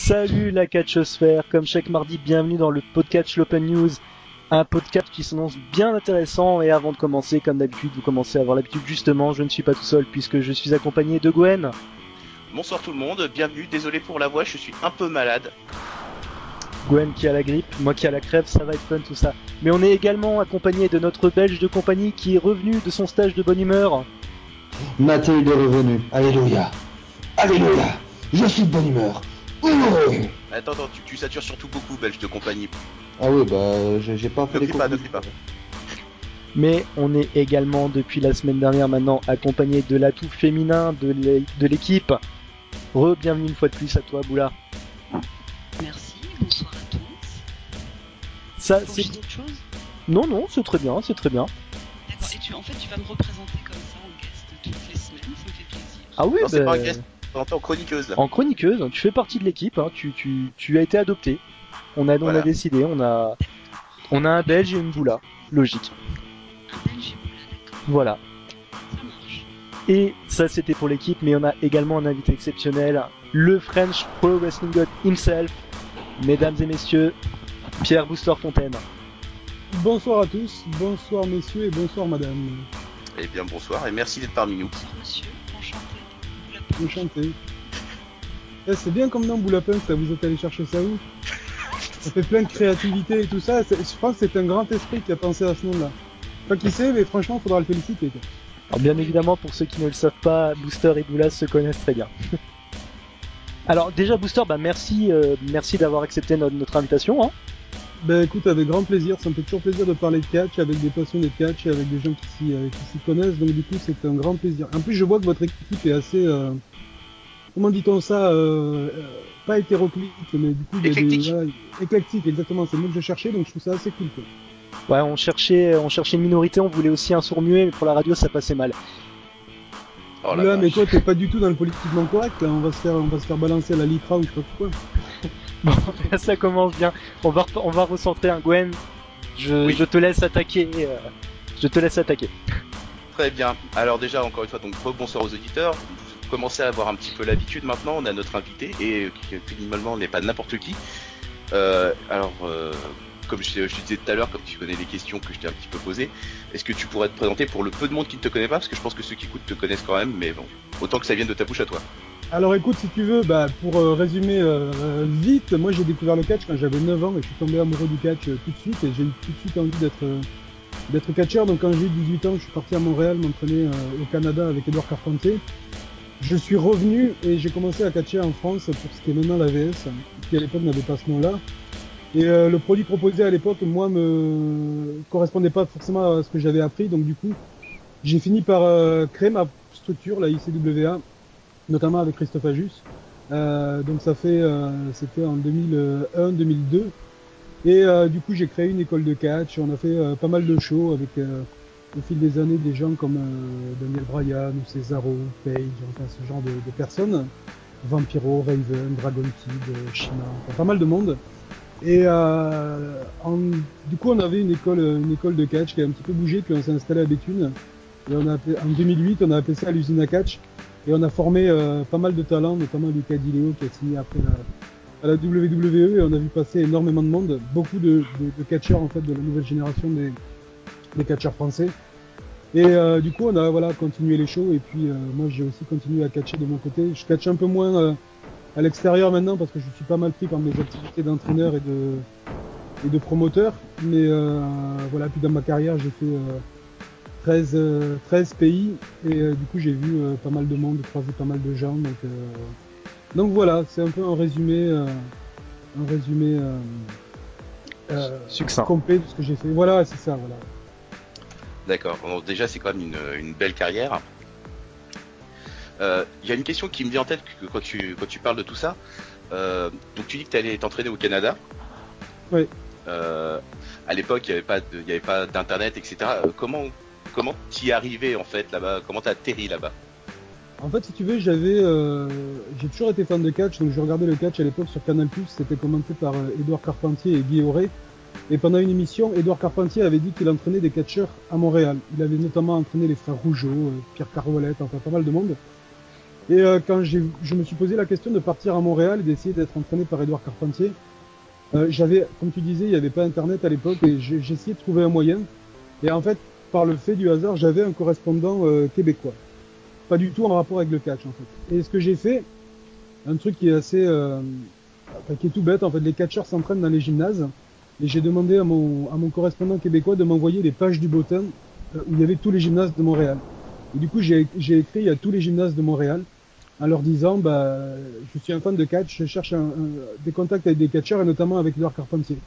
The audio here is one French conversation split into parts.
Salut la catchosphère, comme chaque mardi, bienvenue dans le podcast l'Open News, un podcast qui s'annonce bien intéressant. Et avant de commencer, comme d'habitude, vous commencez à avoir l'habitude justement, je ne suis pas tout seul puisque je suis accompagné de Gwen. Bonsoir tout le monde, bienvenue, désolé pour la voix, je suis un peu malade. Gwen qui a la grippe, moi qui a la crève, ça va être fun tout ça. Mais on est également accompagné de notre belge de compagnie qui est revenu de son stage de bonne humeur. Mathilde est revenu, alléluia, alléluia, je suis de bonne humeur. Attends, tu satures surtout beaucoup, belge de compagnie. Ah oui, bah j'ai pas fait Ne les crie pas. Mais on est également depuis la semaine dernière maintenant accompagné de l'atout féminin de l'équipe. Bienvenue une fois de plus à toi Boula. Merci, bonsoir à tous. Ça, Faut que c'est... je dise autre chose? Non, c'est très bien. D'accord, et tu vas me représenter comme ça en guest toutes les semaines, ça me fait plaisir. Ah oui, Non, c'est pas un guest, c'est en chroniqueuse là. en chroniqueuse, tu fais partie de l'équipe, hein, tu as été adopté. On a Voilà. décidé, on a un Belge et une Boula, logique. Un belge et Boula, d'accord, Voilà. ça marche. Et ça c'était pour l'équipe, mais on a également un invité exceptionnel, le French Pro Wrestling God himself, mesdames et messieurs, Pierre Booster Fontaine. Bonsoir à tous, bonsoir messieurs et bonsoir madame. Eh bien bonsoir et merci d'être parmi nous. Bonsoir monsieur, enchanté. Boula Punch. Enchanté. C'est bien comme nom Boulapunk, ça vous êtes allé chercher ça où? Ça fait plein de créativité et tout ça, je pense que c'est un grand esprit qui a pensé à ce nom-là. Pas qui sait, mais franchement faudra le féliciter quoi. Alors bien évidemment, pour ceux qui ne le savent pas, Booster et Boula se connaissent très bien. Alors déjà Booster, merci d'avoir accepté notre invitation. Hein. Ben écoute, avec grand plaisir, ça me fait toujours plaisir de parler de catch avec des passionnés de catch et avec des gens qui s'y connaissent, donc du coup c'est un grand plaisir. En plus je vois que votre équipe est assez, comment dit-on ça, pas hétéroclite, mais du coup il y a Éclectique. éclectique, exactement, c'est le mot que je cherchais, donc je trouve ça assez cool quoi. Ouais, on cherchait une minorité, on voulait aussi un sourd muet, mais pour la radio ça passait mal. Oh la Là, mais vache. toi t'es pas du tout dans le politiquement correct, là, on va se faire balancer à la LICRA ou je sais pas pourquoi. Bon, ça commence bien. On va recentrer un Gwen. Oui. Je te laisse attaquer. Très bien, alors déjà encore une fois, donc bonsoir aux auditeurs. Vous commencez à avoir un petit peu l'habitude maintenant, on a notre invité et qui minimalement n'est pas n'importe qui. Comme je te disais tout à l'heure, comme tu connais les questions que je t'ai un petit peu posées, est-ce que tu pourrais te présenter pour le peu de monde qui ne te connaît pas, parce que je pense que ceux qui écoutent te connaissent quand même, mais bon, autant que ça vienne de ta bouche à toi. Alors écoute, si tu veux, pour résumer vite, moi j'ai découvert le catch quand j'avais 9 ans et je suis tombé amoureux du catch tout de suite et j'ai eu tout de suite envie d'être catcheur. Donc quand j'ai eu 18 ans, je suis parti à Montréal m'entraîner au Canada avec Edouard Carpentier. Je suis revenu et j'ai commencé à catcher en France pour ce qui est maintenant l'AVS, qui à l'époque n'avait pas ce nom-là. Et le produit proposé à l'époque, moi, me correspondait pas forcément à ce que j'avais appris. Donc du coup, j'ai fini par créer ma structure, la ICWA, notamment avec Christophe Ajus. Donc ça fait, c'était en 2001-2002. Et du coup, j'ai créé une école de catch. On a fait pas mal de shows avec, au fil des années, des gens comme Daniel Bryan ou Cesaro, Page, enfin ce genre de personnes. Vampiro, Raven, Dragon Kid, Shima, enfin, pas mal de monde. Et du coup, on avait une école de catch qui a un petit peu bougé, puis on s'est installé à Béthune. Et en 2008, on a appelé ça l'usine à catch. Et on a formé pas mal de talents, notamment Lucas Dileo qui a signé après à la WWE. Et on a vu passer énormément de monde, beaucoup de catcheurs en fait de la nouvelle génération des catcheurs français. Et du coup, on a continué les shows. Et puis moi, j'ai aussi continué à catcher de mon côté. Je catch un peu moins à l'extérieur maintenant parce que je suis pas mal pris par mes activités d'entraîneur et de promoteur. Mais voilà, puis dans ma carrière, j'ai fait 13 pays et du coup j'ai vu pas mal de monde, croisé pas mal de gens. Donc voilà, c'est un peu un résumé Succinct. complet de ce que j'ai fait. Voilà, c'est ça, voilà. D'accord, donc déjà c'est quand même une belle carrière. Il y a une question qui me vient en tête quand tu parles de tout ça. Donc tu dis que tu allais t'entraîner au Canada. Oui. À l'époque, il n'y avait pas d'internet, etc. Comment t'y es arrivé en fait là-bas? Comment t'as atterri là-bas? En fait, si tu veux, j'ai toujours été fan de catch, donc je regardais le catch à l'époque sur Canal+, c'était commenté par Edouard Carpentier et Guy Auré. Et pendant une émission, Edouard Carpentier avait dit qu'il entraînait des catcheurs à Montréal. Il avait notamment entraîné les frères Rougeau, Pierre Carvolette, enfin pas mal de monde. Et quand je me suis posé la question de partir à Montréal et d'essayer d'être entraîné par Édouard Carpentier, j'avais, comme tu disais, il n'y avait pas Internet à l'époque et j'ai essayé de trouver un moyen. Et en fait, par le fait du hasard, j'avais un correspondant québécois. Pas du tout en rapport avec le catch, en fait. Et ce que j'ai fait, un truc qui est assez... qui est tout bête, en fait, les catcheurs s'entraînent dans les gymnases. Et j'ai demandé à mon correspondant québécois de m'envoyer les pages du Bottin où il y avait tous les gymnases de Montréal. Et du coup, j'ai écrit à tous les gymnases de Montréal en leur disant, je suis un fan de catch, je cherche des contacts avec des catcheurs et notamment avec Édouard Carpentier.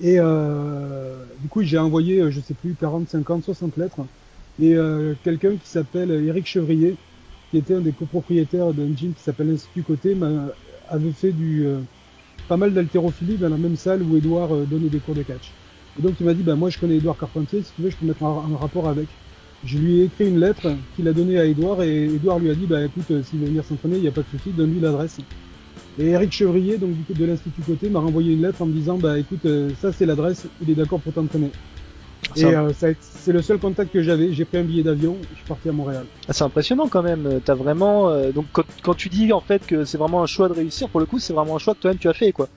Et du coup, j'ai envoyé, je sais plus, 40, 50, 60 lettres. Et quelqu'un qui s'appelle Éric Chevrier, qui était un des copropriétaires d'un gym qui s'appelle l'Institut Côté, avait fait pas mal d'haltérophilie dans la même salle où Édouard donnait des cours de catch. Et donc il m'a dit, moi je connais Édouard Carpentier, si tu veux je peux mettre en rapport avec. Je lui ai écrit une lettre qu'il a donnée à Édouard et Édouard lui a dit, écoute, s'il veut venir s'entraîner, il n'y a pas de souci, donne-lui l'adresse. Et Éric Chevrier, donc du coup de l'Institut Côté, m'a renvoyé une lettre en me disant, écoute, ça c'est l'adresse, il est d'accord pour t'entraîner. Et c'est le seul contact que j'avais. J'ai pris un billet d'avion, je suis parti à Montréal. Ah, c'est impressionnant quand même. T'as vraiment donc quand tu dis en fait que c'est vraiment un choix de réussir, pour le coup, c'est vraiment un choix que toi-même tu as fait, quoi.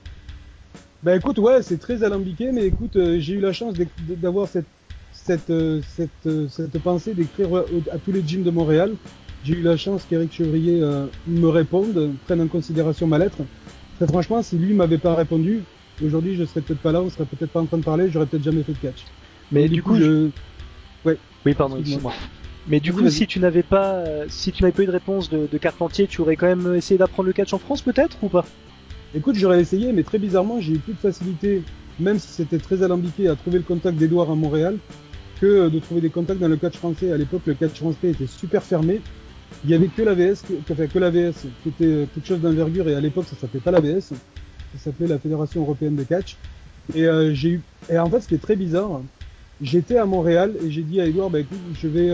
Écoute, ouais, c'est très alambiqué, mais écoute, j'ai eu la chance d'avoir cette pensée d'écrire à tous les gyms de Montréal. J'ai eu la chance qu'Éric Chevrier me réponde, prenne en considération ma lettre. Très franchement, si lui m'avait pas répondu, aujourd'hui je serais peut-être pas là, on serait peut-être pas en train de parler, j'aurais peut-être jamais fait de catch. Mais du coup, ouais. Oui, pardon, excuse-moi. Mais du coup, si tu n'avais pas eu de réponse de Carpentier, tu aurais quand même essayé d'apprendre le catch en France, peut-être, ou pas? Écoute, j'aurais essayé, mais très bizarrement, j'ai eu plus de facilité, même si c'était très alambiqué, à trouver le contact d'Édouard à Montréal, que de trouver des contacts dans le catch français. À l'époque, le catch français était super fermé. Il y avait que l'AVS, qui était quelque chose d'envergure, et à l'époque, ça s'appelait pas l'AVS, ça s'appelait la Fédération Européenne de Catch. Et en fait, ce qui est très bizarre, j'étais à Montréal et j'ai dit à Édouard, écoute, je vais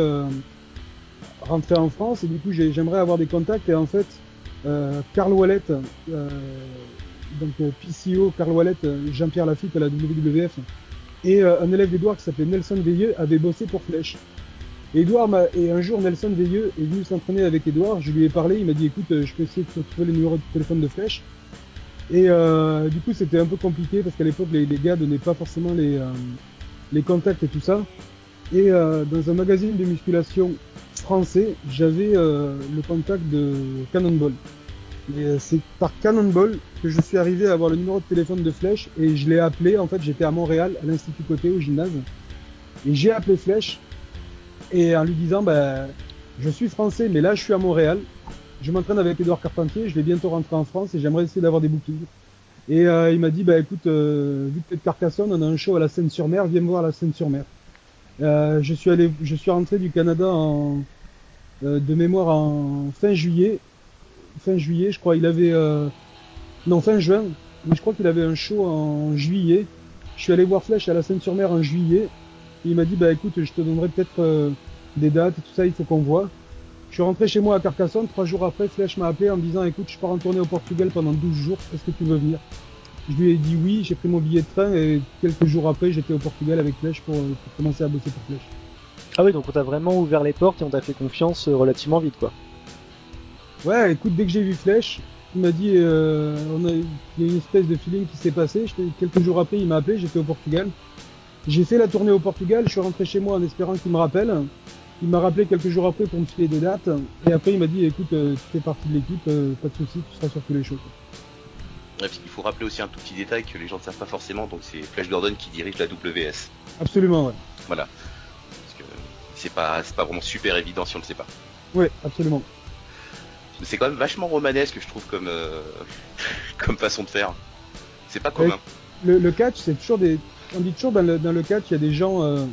rentrer en France et du coup j'aimerais avoir des contacts. Et en fait, Karl Wallet, PCO, Karl Wallet, Jean-Pierre Lafitte à la WWF, et un élève d'Édouard qui s'appelait Nelson Veilleux avait bossé pour Flèche. Et un jour Nelson Veilleux est venu s'entraîner avec Édouard, je lui ai parlé, il m'a dit écoute, je peux essayer de trouver le numéro de téléphone de Flèche. Et du coup c'était un peu compliqué parce qu'à l'époque les gars donnaient pas forcément les contacts et tout ça. Et dans un magazine de musculation français, j'avais le contact de Cannonball. Et c'est par Cannonball que je suis arrivé à avoir le numéro de téléphone de Flèche et je l'ai appelé. En fait, j'étais à Montréal, à l'Institut Côté, au gymnase. Et j'ai appelé Flèche et en lui disant, je suis français, mais là, je suis à Montréal. Je m'entraîne avec Édouard Carpentier, je vais bientôt rentrer en France et j'aimerais essayer d'avoir des bookings. Et il m'a dit, écoute, vu que t'es de Carcassonne, on a un show à la Seine-sur-Mer, viens me voir à la Seine-sur-Mer. Je suis rentré du Canada de mémoire en fin juillet, je crois. Il avait fin juin, mais je crois qu'il avait un show en juillet. Je suis allé voir Flèche à la Seine-sur-Mer en juillet. Et il m'a dit, écoute, je te donnerai peut-être des dates et tout ça, il faut qu'on voit. Je suis rentré chez moi à Carcassonne, 3 jours après, Flèche m'a appelé en me disant, écoute, je pars en tournée au Portugal pendant 12 jours, est-ce que tu veux venir? Je lui ai dit oui, j'ai pris mon billet de train et quelques jours après, j'étais au Portugal avec Flèche pour commencer à bosser pour Flèche. Ah oui, donc on t'a vraiment ouvert les portes et on t'a fait confiance relativement vite, quoi. Ouais, écoute, dès que j'ai vu Flèche, il m'a dit, il y a une espèce de feeling qui s'est passé. Quelques jours après, il m'a appelé, j'étais au Portugal. J'ai fait la tournée au Portugal, je suis rentré chez moi en espérant qu'il me rappelle. Il m'a rappelé quelques jours après pour me filer des dates. Et après, il m'a dit, écoute, tu fais partie de l'équipe, pas de soucis, tu seras sur tous les shows. Bref, il faut rappeler aussi un tout petit détail que les gens ne savent pas forcément, donc c'est Flash Gordon qui dirige la WS. Absolument, ouais. Voilà. Parce que c'est pas vraiment super évident si on ne le sait pas. Ouais, absolument. C'est quand même vachement romanesque, je trouve, comme façon de faire. C'est pas commun. Le catch, c'est toujours on dit toujours dans le catch, il y a des gens,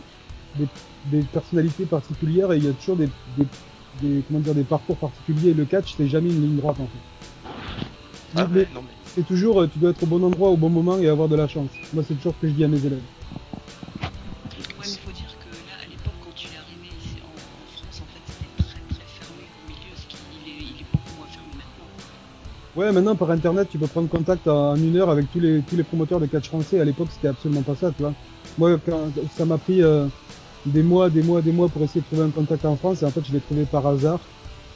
des personnalités particulières et il y a toujours des parcours particuliers. Le catch, c'est jamais une ligne droite, en fait. Ah, mais non, mais... C'est toujours, tu dois être au bon endroit au bon moment et avoir de la chance. Moi, c'est toujours ce que je dis à mes élèves. Ouais, mais il faut dire que là, à l'époque, quand tu es arrivé ici en France, en fait, c'était très très fermé au milieu, ce qui il est beaucoup moins fermé maintenant. Ouais, maintenant, par internet, tu peux prendre contact en 1 heure avec tous les promoteurs de catch français. À l'époque, c'était absolument pas ça, tu vois. Moi, ça m'a pris des mois pour essayer de trouver un contact en France et en fait, je l'ai trouvé par hasard.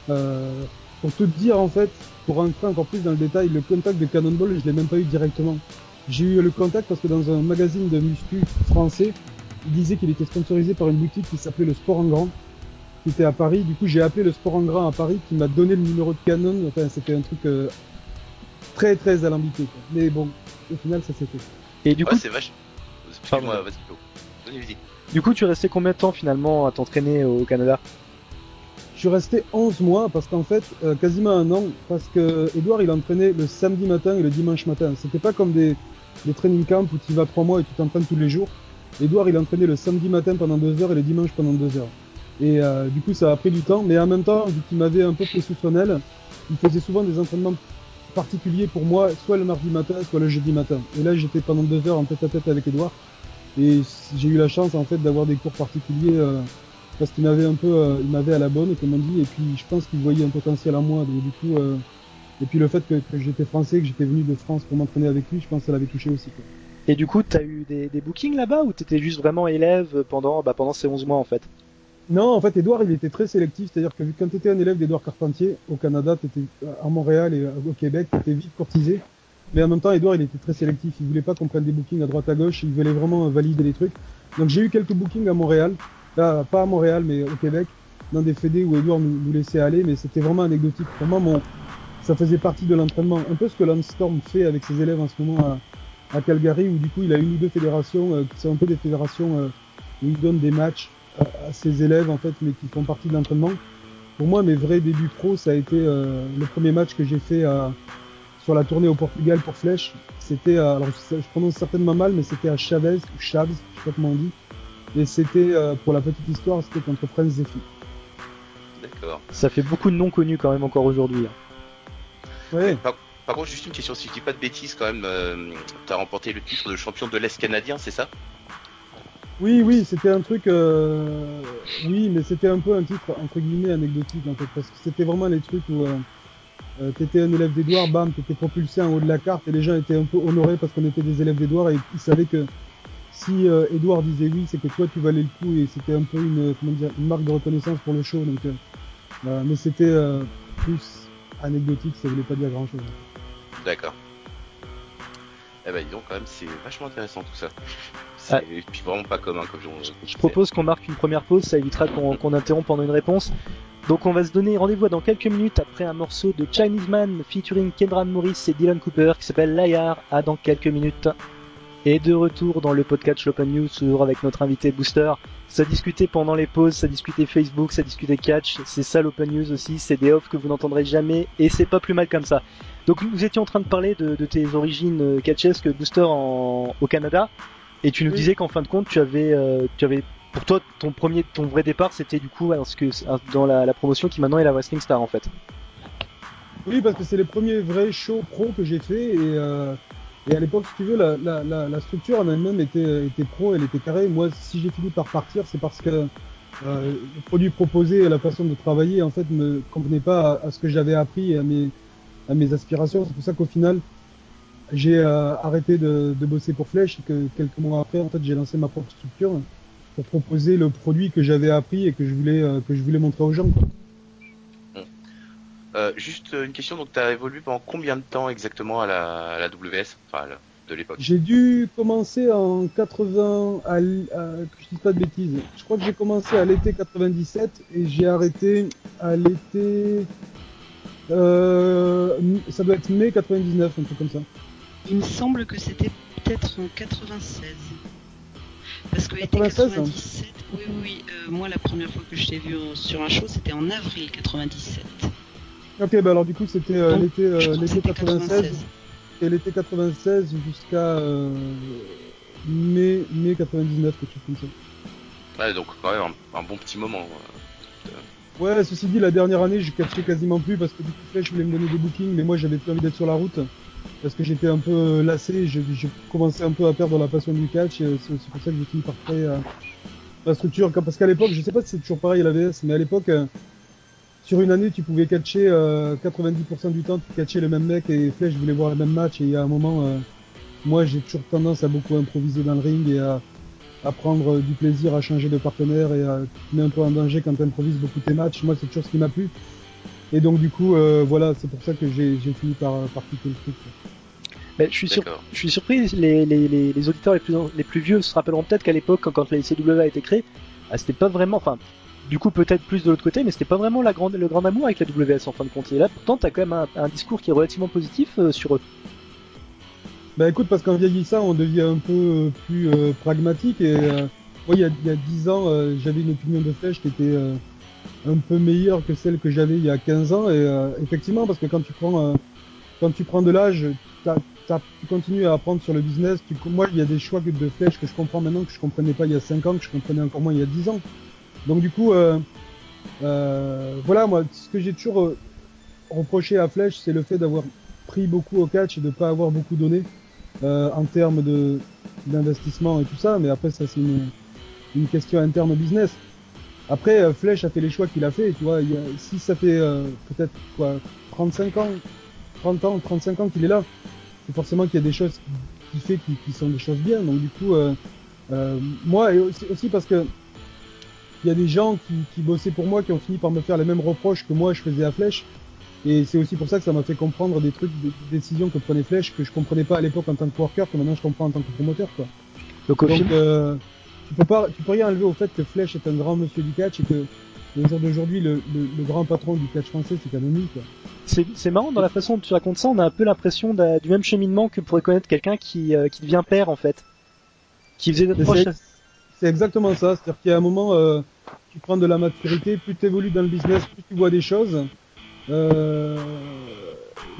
Pour tout te dire, en fait, pour rentrer encore plus dans le détail, le contact de Cannonball, je l'ai même pas eu directement. J'ai eu le contact parce que dans un magazine de muscu français, il disait qu'il était sponsorisé par une boutique qui s'appelait Le Sport en Grand, qui était à Paris. Du coup, j'ai appelé Le Sport en Grand à Paris, qui m'a donné le numéro de Canon. Enfin, c'était un truc très très alambiqué, quoi. Mais bon, au final, ça s'est fait. Et du coup, Ouais, c'est vache. Excuse-moi, vas-y, Flo. Vas-y. du coup, tu es resté combien de temps finalement à t'entraîner au Canada? Je suis resté 11 mois parce qu'en fait, quasiment un an, parce que Edouard il entraînait le samedi matin et le dimanche matin. C'était pas comme des training camps où tu vas 3 mois et tu t'entraînes tous les jours. Edouard il entraînait le samedi matin pendant 2 heures et le dimanche pendant 2 heures. Et du coup ça a pris du temps, mais en même temps, vu qu'il m'avait un peu pris sous son aile, il faisait souvent des entraînements particuliers pour moi, soit le mardi matin, soit le jeudi matin. Et là j'étais pendant 2 heures en tête à tête avec Edouard. Et j'ai eu la chance en fait d'avoir des cours particuliers parce qu'il m'avait un peu, il m'avait à la bonne, comme on dit, et puis je pense qu'il voyait un potentiel en moi, donc du coup, et puis le fait que j'étais français, que j'étais venu de France pour m'entraîner avec lui, je pense que ça l'avait touché aussi, quoi. Et du coup, t'as eu des bookings là-bas ou t'étais juste vraiment élève pendant ces 11 mois en fait? Non, en fait, Edouard, il était très sélectif, c'est-à-dire que quand t'étais un élève d'Edouard Carpentier, au Canada, t'étais à Montréal et au Québec, t'étais vite courtisé, mais en même temps, Edouard, il était très sélectif, il voulait pas qu'on prenne des bookings à droite à gauche, il voulait vraiment valider les trucs. Donc j'ai eu quelques bookings à Montréal, là, pas à Montréal, mais au Québec, dans des fédés où Edouard nous laissait aller, mais c'était vraiment anecdotique. Pour moi, ça faisait partie de l'entraînement. Un peu ce que Lance Storm fait avec ses élèves en ce moment à Calgary, où du coup, il a une ou deux fédérations, qui sont un peu des fédérations où il donne des matchs à ses élèves, en fait, mais qui font partie de l'entraînement. Pour moi, mes vrais débuts pro, ça a été le premier match que j'ai fait sur la tournée au Portugal pour Flèche. C'était, alors je prononce certainement mal, mais c'était à Chaves, ou Chaves, je sais pas comment on dit. Et c'était, pour la petite histoire, c'était contre Prince Zephyr. D'accord. Ça fait beaucoup de noms connus quand même encore aujourd'hui. Ouais. Par contre, juste une question, si je dis pas de bêtises, quand même, t'as remporté le titre de champion de l'Est canadien, c'est ça? Oui, c'était un truc, oui, mais c'était un peu un titre, entre guillemets, anecdotique, en fait, parce que c'était vraiment les trucs où, t'étais un élève d'Edouard, bam, t'étais propulsé en haut de la carte, et les gens étaient un peu honorés parce qu'on était des élèves d'Edouard, et ils savaient que si Edouard disait oui, c'est que toi tu valais le coup, et c'était un peu une marque de reconnaissance pour le show, donc, mais c'était plus anecdotique, ça voulait pas dire grand chose. D'accord. Eh ben dis donc, quand même, c'est vachement intéressant tout ça. Ah. Et puis vraiment pas commun, comme Je propose qu'on marque une première pause, ça évitera qu'on interrompe pendant une réponse. Donc on va se donner rendez-vous dans quelques minutes après un morceau de Chinese Man featuring Kendra Morris et Dylan Cooper qui s'appelle Liar, à dans quelques minutes. Et de retour dans le podcast L'Open News, toujours avec notre invité Booster. Ça discutait pendant les pauses, ça discutait Facebook, ça discutait catch, c'est ça l'Open News aussi, c'est des offs que vous n'entendrez jamais et c'est pas plus mal comme ça. Donc nous étions en train de parler de tes origines catchesques Booster au Canada et tu nous disais qu'en fin de compte tu avais pour toi ton vrai départ c'était du coup dans la promotion qui maintenant est la Wrestling Star en fait. Oui, parce que c'est les premiers vrais shows pro que j'ai fait et à l'époque, si tu veux, la structure en elle-même était pro, elle était carrée. Moi, si j'ai fini par partir, c'est parce que le produit proposé et la façon de travailler, en fait, me convenait pas à ce que j'avais appris et à mes aspirations. C'est pour ça qu'au final, j'ai arrêté de bosser pour Flèche et que quelques mois après, en fait, j'ai lancé ma propre structure pour proposer le produit que j'avais appris et que je voulais montrer aux gens, quoi. Juste une question, donc t'as évolué pendant combien de temps exactement à la WS, enfin de l'époque? J'ai dû commencer en 80, que je dise pas de bêtises. Je crois que j'ai commencé à l'été 97 et j'ai arrêté à l'été, ça doit être mai 99, un truc comme ça. Il me semble que c'était peut-être en 96. Parce que l'été 96, 97, oui, moi la première fois que je t'ai vu sur un show, c'était en avril 97. Ok, bah alors du coup c'était l'été 96 et l'été 96 jusqu'à mai 99, quelque chose comme ça. Ouais, donc quand même un bon petit moment. Ouais, ceci dit, la dernière année, je catchais quasiment plus parce que du coup, je voulais me donner des bookings, mais moi j'avais plus envie d'être sur la route parce que j'étais un peu lassé, j'ai commencé un peu à perdre la passion du catch et c'est pour ça que j'ai fini par créer la structure. Parce qu'à l'époque, je sais pas si c'est toujours pareil à la VS, mais à l'époque, sur une année, tu pouvais catcher 90% du temps, tu catchais le même mec et Flèche voulait voir le même match et il y a un moment, moi j'ai toujours tendance à beaucoup improviser dans le ring et à prendre du plaisir à changer de partenaire et à te mettre un peu en danger quand tu improvises beaucoup tes matchs. Moi c'est toujours ce qui m'a plu. Et donc du coup, voilà, c'est pour ça que j'ai fini par quitter le truc. Quoi. Mais D'accord. je suis surpris, les auditeurs les plus vieux se rappelleront peut-être qu'à l'époque, quand la ICW a été créée, c'était pas vraiment, enfin, du coup peut-être plus de l'autre côté, mais c'était pas vraiment le grand amour avec la WS en fin de compte. Et là, pourtant, t'as quand même un discours qui est relativement positif sur eux. Bah écoute, parce qu'en vieillissant, on devient un peu plus pragmatique. Et moi, il y a 10 ans, j'avais une opinion de Flèche qui était un peu meilleure que celle que j'avais il y a 15 ans. Et effectivement, parce que quand tu prends de l'âge, tu continues à apprendre sur le business. Moi, il y a des choix de Flèche que je comprends maintenant que je comprenais pas il y a 5 ans, que je comprenais encore moins il y a 10 ans. Donc du coup, voilà, moi, ce que j'ai toujours reproché à Flèche, c'est le fait d'avoir pris beaucoup au catch et de pas avoir beaucoup donné en termes d'investissement et tout ça. Mais après, ça c'est une question interne au business. Après, Flèche a fait les choix qu'il a fait. Tu vois, si ça fait peut-être quoi 35 ans, 30 ans, 35 ans qu'il est là, c'est forcément qu'il y a des choses qu'il fait qui sont des choses bien. Donc du coup, moi et aussi parce que il y a des gens qui bossaient pour moi qui ont fini par me faire les mêmes reproches que moi je faisais à Flèche. Et c'est aussi pour ça que ça m'a fait comprendre des trucs, des décisions que prenait Flèche que je comprenais pas à l'époque en tant que worker, que maintenant je comprends en tant que promoteur, quoi. Donc au Donc, final, tu peux rien enlever au fait que Flèche est un grand monsieur du catch et que le jour d'aujourd'hui, le grand patron du catch français, c'est quand même lui, quoi. c'est marrant dans la façon dont tu racontes ça, on a un peu l'impression du même cheminement que pourrait connaître quelqu'un qui devient père en fait, qui faisait des Mais proches. c'est exactement ça, c'est-à-dire qu'il y a un moment, tu prends de la maturité, plus tu évolues dans le business, plus tu vois des choses.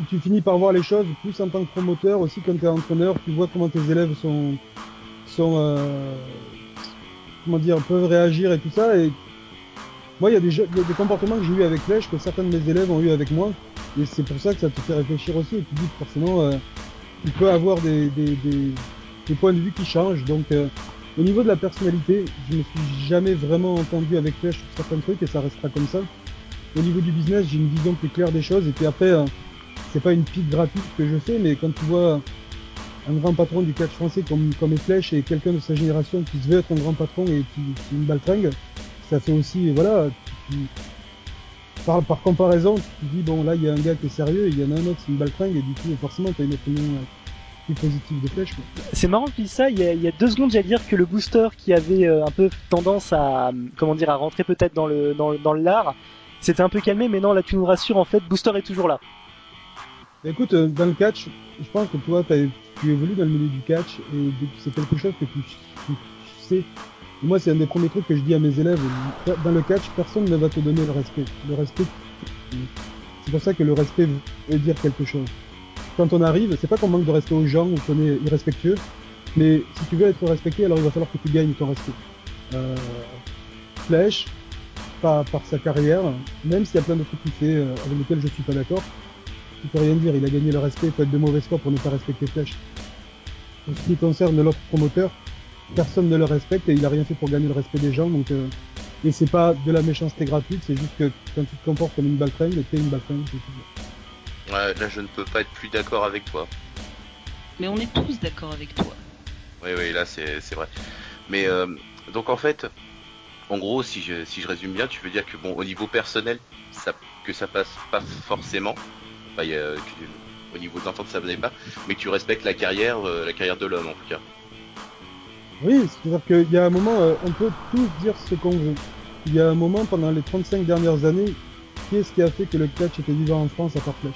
Tu finis par voir les choses plus en tant que promoteur, aussi quand tu es entraîneur, tu vois comment tes élèves sont comment dire, peuvent réagir et tout ça. Et moi, il y a des comportements que j'ai eu avec Flèche que certains de mes élèves ont eu avec moi, et c'est pour ça que ça te fait réfléchir aussi. Et tu dis que forcément, tu peux avoir des points de vue qui changent. Donc, au niveau de la personnalité, je me suis jamais vraiment entendu avec Flèche sur certains trucs et ça restera comme ça. Au niveau du business, j'ai une vision plus claire des choses. Et puis après, c'est pas une pique gratuite que je fais, mais quand tu vois un grand patron du catch français comme est Flèche et quelqu'un de sa génération qui se veut être un grand patron et qui est une baltringue, ça fait aussi, voilà, par comparaison, tu te dis, bon, là, il y a un gars qui est sérieux et il y en a un autre, c'est une baltringue, et du coup, forcément, tu as une opinion plus positive de Flèche, quoi. C'est marrant que tu dis ça, il y a 2 secondes j'allais dire que le booster qui avait un peu tendance à, comment dire, à rentrer peut-être dans le lard, c'était un peu calmé, mais non, là tu nous rassures, en fait, Booster est toujours là. Mais écoute, dans le catch, je pense que toi, tu évolues dans le milieu du catch et c'est quelque chose que tu sais. Et moi, c'est un des premiers trucs que je dis à mes élèves. Dans le catch, personne ne va te donner le respect. Le respect, c'est pour ça que le respect veut dire quelque chose. Quand on arrive, c'est pas qu'on manque de respect aux gens ou qu'on est irrespectueux, mais si tu veux être respecté, alors il va falloir que tu gagnes ton respect. Flèche, par sa carrière, même s'il y a plein de trucs qu'il fait avec lesquels je suis pas d'accord, tu peux rien dire, il a gagné le respect, il faut être de mauvaise foi pour ne pas respecter Flèche. En ce qui concerne l'autre promoteur, personne ne le respecte et il a rien fait pour gagner le respect des gens, donc et c'est pas de la méchanceté gratuite, c'est juste que quand tu te comportes comme une baltringue, t'es une baltringue, c'est tout. Ouais, là je ne peux pas être plus d'accord avec toi. Mais on est tous d'accord avec toi. Oui, là c'est vrai. Mais donc en fait, en gros, si je résume bien, tu veux dire que bon, au niveau personnel, que ça passe pas forcément. Enfin, au niveau de l'entente, ça venait pas, mais tu respectes la carrière de l'homme en tout cas. Oui, c'est-à-dire qu'il y a un moment, on peut tous dire ce qu'on veut. Il y a un moment, pendant les 35 dernières années, qui est-ce qui a fait que le catch était vivant en France à part Flèche?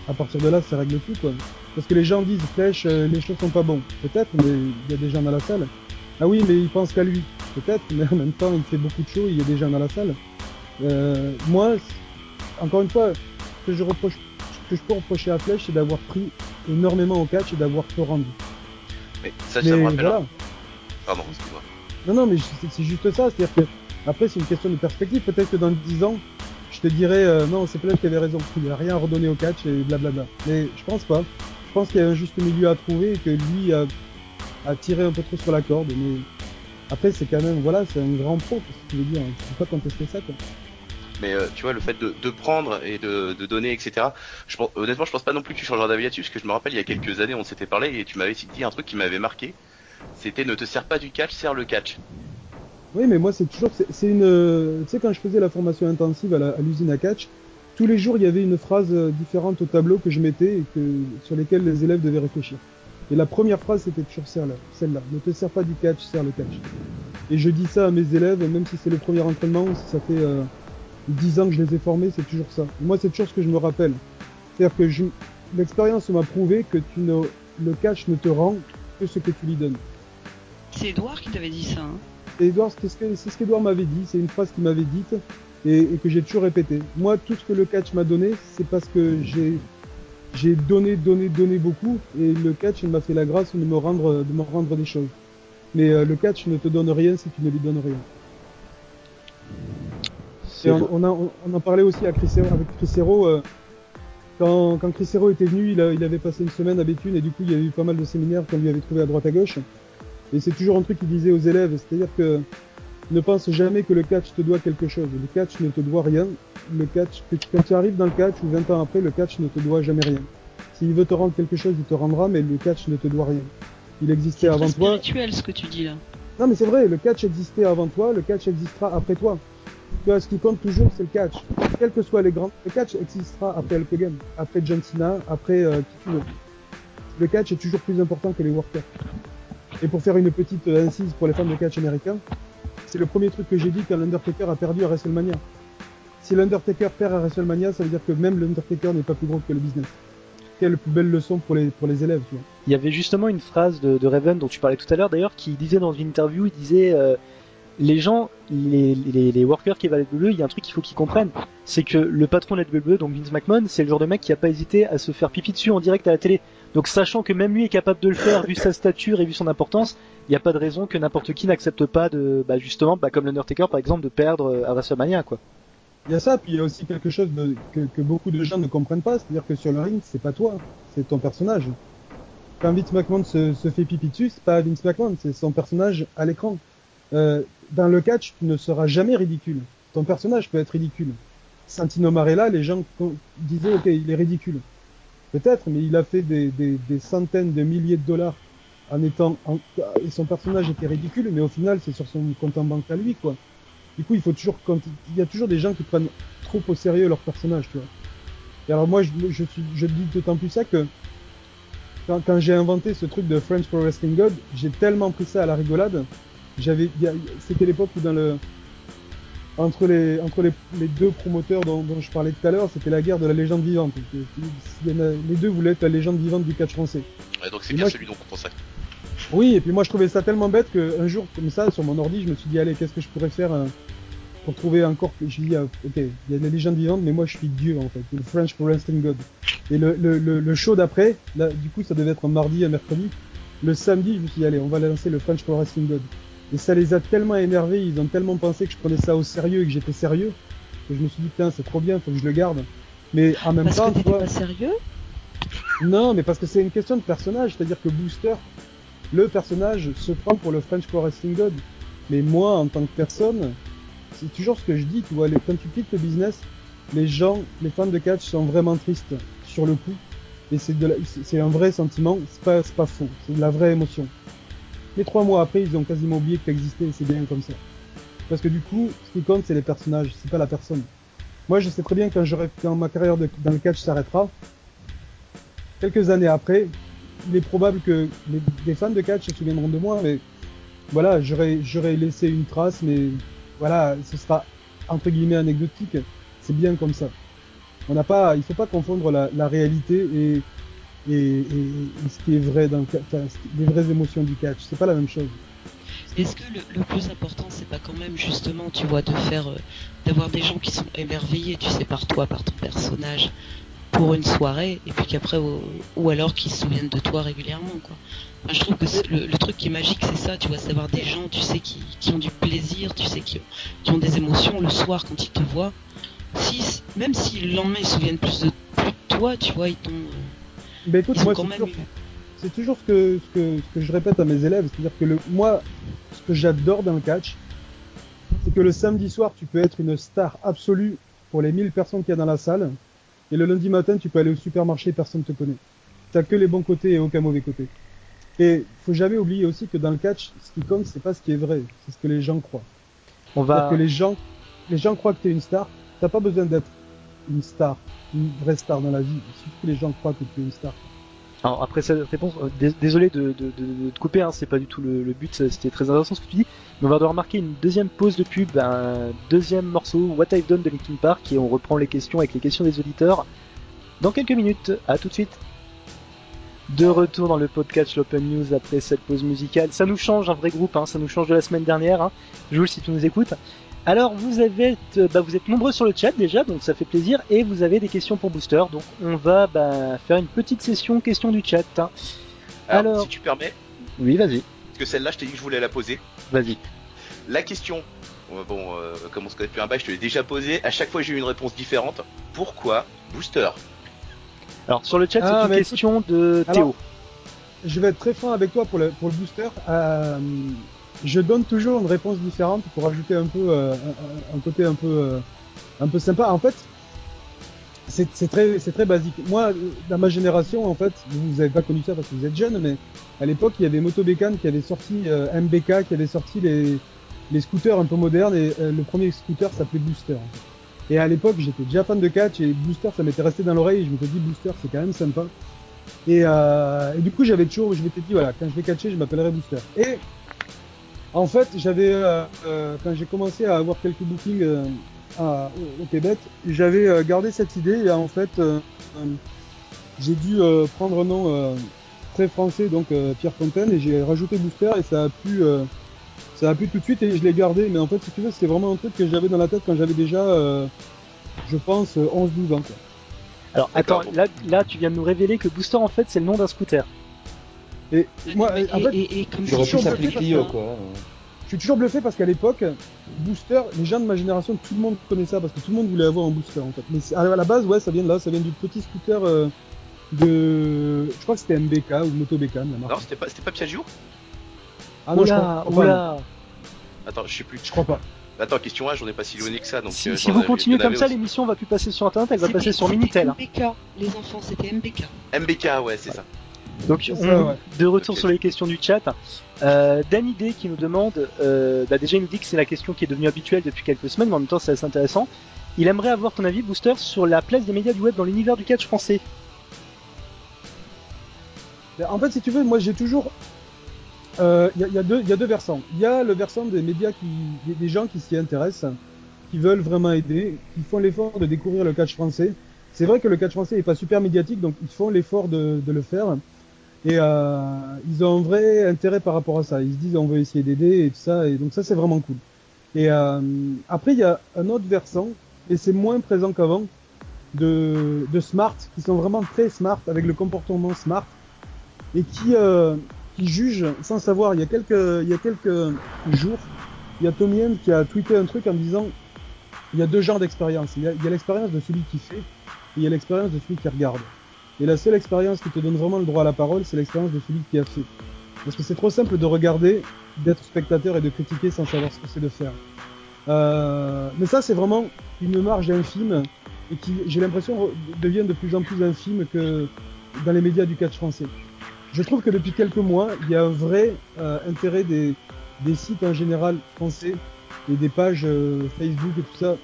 À partir de là, ça règle tout, quoi. Parce que les gens disent Flèche, les choses sont pas bons. Peut-être, mais il y a des gens dans la salle. Ah oui, mais il pense qu'à lui. Peut-être, mais en même temps, il fait beaucoup de shows, il y a des gens dans la salle. Moi, encore une fois, ce que je peux reprocher à Flèche, c'est d'avoir pris énormément au catch et d'avoir peu rendu. Mais ça me rappelle. Voilà. Pardon, excuse-moi. Non, mais c'est juste ça. C'est-à-dire que, après, c'est une question de perspective. Peut-être que dans 10 ans, je te dirais, non, c'est Flèche qui avait raison. Il n'a rien redonné au catch et blablabla. Mais je pense pas. Je pense qu'il y a un juste milieu à trouver et que lui a tiré un peu trop sur la corde. Mais après, c'est quand même, voilà, c'est un grand pro, c'est ce que tu veux dire. Tu peux pas contester ça, quoi. Mais tu vois, le fait de prendre et de donner, etc. Honnêtement, je pense pas non plus que tu changeras d'avis là-dessus, parce que je me rappelle, il y a quelques années, on s'était parlé et tu m'avais dit un truc qui m'avait marqué. C'était ne te sers pas du catch, sers le catch. Oui, mais moi, c'est toujours, c'est une, tu sais, quand je faisais la formation intensive à l'usine à catch, tous les jours, il y avait une phrase différente au tableau que je mettais et sur lesquelles les élèves devaient réfléchir. Et la première phrase, c'était toujours celle-là. Ne te sers pas du catch, sers le catch. Et je dis ça à mes élèves, même si c'est le premier entraînement, ou si ça fait 10 ans que je les ai formés, c'est toujours ça. Et moi, c'est toujours ce que je me rappelle. C'est-à-dire que l'expérience m'a prouvé que le catch ne te rend que ce que tu lui donnes. C'est Edouard qui t'avait dit ça, hein. Et Edouard, c'est ce qu'Edouard m'avait dit, c'est une phrase qu'il m'avait dite et que j'ai toujours répété. Moi, tout ce que le catch m'a donné, c'est parce que j'ai donné beaucoup et le catch il m'a fait la grâce de me rendre des choses. Mais le catch ne te donne rien si tu ne lui donnes rien. Et on en parlait aussi avec Chris Hero. Quand Chris Hero était venu, il avait passé une semaine à Béthune et du coup il y a eu pas mal de séminaires qu'on lui avait trouvé à droite à gauche. Et c'est toujours un truc qu'il disait aux élèves, c'est-à-dire que ne pense jamais que le catch te doit quelque chose. Le catch ne te doit rien. Le catch, quand tu arrives dans le catch ou 20 ans après, le catch ne te doit jamais rien. S'il veut te rendre quelque chose, il te rendra, mais le catch ne te doit rien. Il existait avant toi. C'est spirituel ce que tu dis là. Non mais c'est vrai, le catch existait avant toi, le catch existera après toi. Tu vois, ce qui compte toujours, c'est le catch. Quels que soient les grands, le catch existera après Hulk Hogan, après John Cena, après qui tu veux. Le catch est toujours plus important que les workers. Et pour faire une petite incise pour les fans de catch américains, c'est le premier truc que j'ai dit quand l'Undertaker a perdu à WrestleMania. Si l'Undertaker perd à WrestleMania, ça veut dire que même l'Undertaker n'est pas plus gros que le business. Quelle plus belle leçon pour les élèves, tu vois. Il y avait justement une phrase de Raven dont tu parlais tout à l'heure d'ailleurs qui disait dans une interview, il disait les gens, les workers qui valent WWE, il y a un truc qu'il faut qu'ils comprennent, c'est que le patron de la WWE, donc Vince McMahon, c'est le genre de mec qui a pas hésité à se faire pipi dessus en direct à la télé. Donc sachant que même lui est capable de le faire vu sa stature et vu son importance, il n'y a pas de raison que n'importe qui n'accepte pas de, justement, comme l'Undertaker par exemple, de perdre à WrestleMania, quoi. Il y a ça, puis il y a aussi quelque chose que beaucoup de gens ne comprennent pas, c'est-à-dire que sur le ring, c'est pas toi, c'est ton personnage. Quand Vince McMahon se fait pipi dessus, c'est pas Vince McMahon, c'est son personnage à l'écran. Dans le catch, tu ne seras jamais ridicule. Ton personnage peut être ridicule. Santino Marella, les gens disaient, ok, il est ridicule. Peut-être, mais il a fait des centaines de milliers de dollars et son personnage était ridicule, mais au final, c'est sur son compte en banque à lui, quoi. Du coup, il y a toujours des gens qui prennent trop au sérieux leur personnage, tu vois. Et alors moi, je dis d'autant plus ça que quand j'ai inventé ce truc de French Pro Wrestling God, j'ai tellement pris ça à la rigolade. C'était l'époque où entre les deux promoteurs dont je parlais tout à l'heure, c'était la guerre de la légende vivante. Les deux voulaient être la légende vivante du catch français. Ouais, donc c'est bien celui dont on consacre. Oui, et puis moi je trouvais ça tellement bête qu'un jour, comme ça, sur mon ordi, je me suis dit, allez, qu'est-ce que je pourrais faire pour trouver encore... Je dis, ok, il y a la légende vivante, mais moi je suis Dieu, en fait, le French Pro Wrestling God. Et le show d'après, là, du coup, ça devait être un mardi, un mercredi. Le samedi, je me suis dit, allez, on va lancer le French Pro Wrestling God. Et ça les a tellement énervés, ils ont tellement pensé que je prenais ça au sérieux et que j'étais sérieux, que je me suis dit, putain, c'est trop bien, faut que je le garde. Mais en même temps... Parce que t'étais pas sérieux ? Non, mais parce que c'est une question de personnage, c'est-à-dire que Booster, le personnage se prend pour le French Pro Wrestling God. Mais moi, en tant que personne, c'est toujours ce que je dis, tu vois, quand tu quittes le business, les fans de catch sont vraiment tristes sur le coup. Et c'est un vrai sentiment, c'est pas faux, c'est de la vraie émotion. Mais 3 mois après, ils ont quasiment oublié que t'existais et c'est bien comme ça. Parce que du coup, ce qui compte, c'est les personnages, c'est pas la personne. Moi, je sais très bien quand ma carrière dans le catch s'arrêtera, quelques années après, il est probable que des fans de catch se souviendront de moi, mais voilà, j'aurais laissé une trace, mais voilà, ce sera entre guillemets anecdotique. C'est bien comme ça. Il faut pas confondre la réalité et ce qui est vrai les vraies émotions du catch. C'est pas la même chose. Est-ce que le plus important, c'est pas quand même justement, tu vois, d'avoir des gens qui sont émerveillés, tu sais, par toi, par ton personnage, pour une soirée, et puis qu'après, ou alors qu'ils se souviennent de toi régulièrement, quoi. Enfin, je trouve que le truc qui est magique, c'est ça, tu vois, c'est d'avoir des gens, tu sais, qui ont du plaisir, tu sais, qui ont des émotions le soir quand ils te voient. Même si le lendemain ils se souviennent plus de toi, tu vois, ils t'ont. Ben écoute, moi c'est toujours ce que je répète à mes élèves, c'est-à-dire que moi, ce que j'adore dans le catch, c'est que le samedi soir, tu peux être une star absolue pour les 1000 personnes qu'il y a dans la salle, et le lundi matin, tu peux aller au supermarché, personne te connaît. T'as que les bons côtés et aucun mauvais côté. Et faut jamais oublier aussi que dans le catch, ce qui compte, c'est pas ce qui est vrai, c'est ce que les gens croient. On C'est-à-dire va. que les gens croient que t'es une star. T'as pas besoin d'être une star, une vraie star dans la vie. Il suffit que les gens croient que tu es une star. Alors après cette réponse, désolé de te couper, hein, c'est pas du tout le but, c'était très intéressant ce que tu dis, mais on va devoir marquer une deuxième pause de pub, un deuxième morceau, What I've Done de Linkin Park, et on reprend les questions avec les questions des auditeurs dans quelques minutes. À tout de suite. De retour dans le podcast l'Open News après cette pause musicale. Ça nous change, un vrai groupe, hein, ça nous change de la semaine dernière. Hein. Jules, si tu nous écoutes. Alors vous êtes nombreux sur le chat déjà, donc ça fait plaisir, et vous avez des questions pour Booster, donc on va faire une petite session questions du chat. Hein. Alors, si tu permets, oui, vas-y. parce que celle-là, je t'ai dit que je voulais la poser. Vas-y. La question, comme on se connaît depuis un bail, je te l'ai déjà posée. À chaque fois, j'ai eu une réponse différente. Pourquoi Booster? Alors sur le chat, c'est une question de Théo. Alors, je vais être très franc avec toi pour le Booster. Je donne toujours une réponse différente pour ajouter un peu un côté un peu sympa. En fait, c'est très basique. Moi, dans ma génération, en fait, vous avez pas connu ça parce que vous êtes jeune, mais à l'époque, il y avait Moto Bécane qui avait sorti MBK, qui avait sorti les scooters un peu modernes, et le premier scooter s'appelait Booster. En fait. Et à l'époque, j'étais déjà fan de catch, et Booster, ça m'était resté dans l'oreille, et je m'étais dit Booster, c'est quand même sympa. Et du coup, je m'étais dit, voilà, quand je vais catcher, je m'appellerai Booster. Et en fait, quand j'ai commencé à avoir quelques bookings au Québec, j'avais gardé cette idée, et en fait, j'ai dû prendre un nom très français, donc Pierre Fontaine, et j'ai rajouté Booster, et ça a plu tout de suite, et je l'ai gardé. Mais en fait, si tu veux, c'était vraiment un truc que j'avais dans la tête quand j'avais déjà, je pense, 11-12 ans. Quoi. Alors attends, là tu viens de nous révéler que Booster en fait c'est le nom d'un scooter. Et moi, en fait, il aurait pu s'appeler Clio, quoi. Je suis toujours bluffé parce qu'à l'époque, Booster, les gens de ma génération, tout le monde connaissait ça parce que tout le monde voulait avoir un Booster en fait. Mais à la base, ouais, ça vient de là, ça vient du petit scooter je crois que c'était MBK ou Moto Bécane, la marque. Non, c'était pas Piaggio? Ah non, oula. Attends, je sais plus. Je crois pas. Attends, question A, j'en ai pas si loin que ça. Donc, si vous continuez comme ça, l'émission va plus passer sur internet, elle va passer sur Minitel. MBK, les enfants, c'était MBK. MBK, ouais, c'est ça. Donc, de retour Okay. sur les questions du chat. Danny D qui nous demande, déjà il nous dit que c'est la question qui est devenue habituelle depuis quelques semaines, mais en même temps c'est assez intéressant. Il aimerait avoir ton avis, Booster, sur la place des médias du web dans l'univers du catch français. En fait, si tu veux, moi j'ai toujours... Il y a deux versants. Il y a le versant des médias, des gens qui s'y intéressent, qui veulent vraiment aider, qui font l'effort de découvrir le catch français. C'est vrai que le catch français n'est pas super médiatique, donc ils font l'effort de le faire. Et ils ont un vrai intérêt par rapport à ça. Ils se disent on veut essayer d'aider et tout ça, et donc ça c'est vraiment cool. Et après il y a un autre versant, et c'est moins présent qu'avant, de smart, qui sont vraiment très smart, avec le comportement smart, et qui jugent sans savoir. Il y a quelques jours, il y a Tommy End qui a tweeté un truc en disant il y a deux genres d'expérience. Il y a l'expérience de celui qui fait, et il y a l'expérience de celui qui regarde. Et la seule expérience qui te donne vraiment le droit à la parole, c'est l'expérience de celui qui a fait. Parce que c'est trop simple de regarder, d'être spectateur et de critiquer sans savoir ce que c'est de faire. Mais ça, c'est vraiment une marge infime, et qui, j'ai l'impression, devient de plus en plus infime que dans les médias du catch français. Je trouve que depuis quelques mois, il y a un vrai intérêt des sites en général français et des pages Facebook et tout ça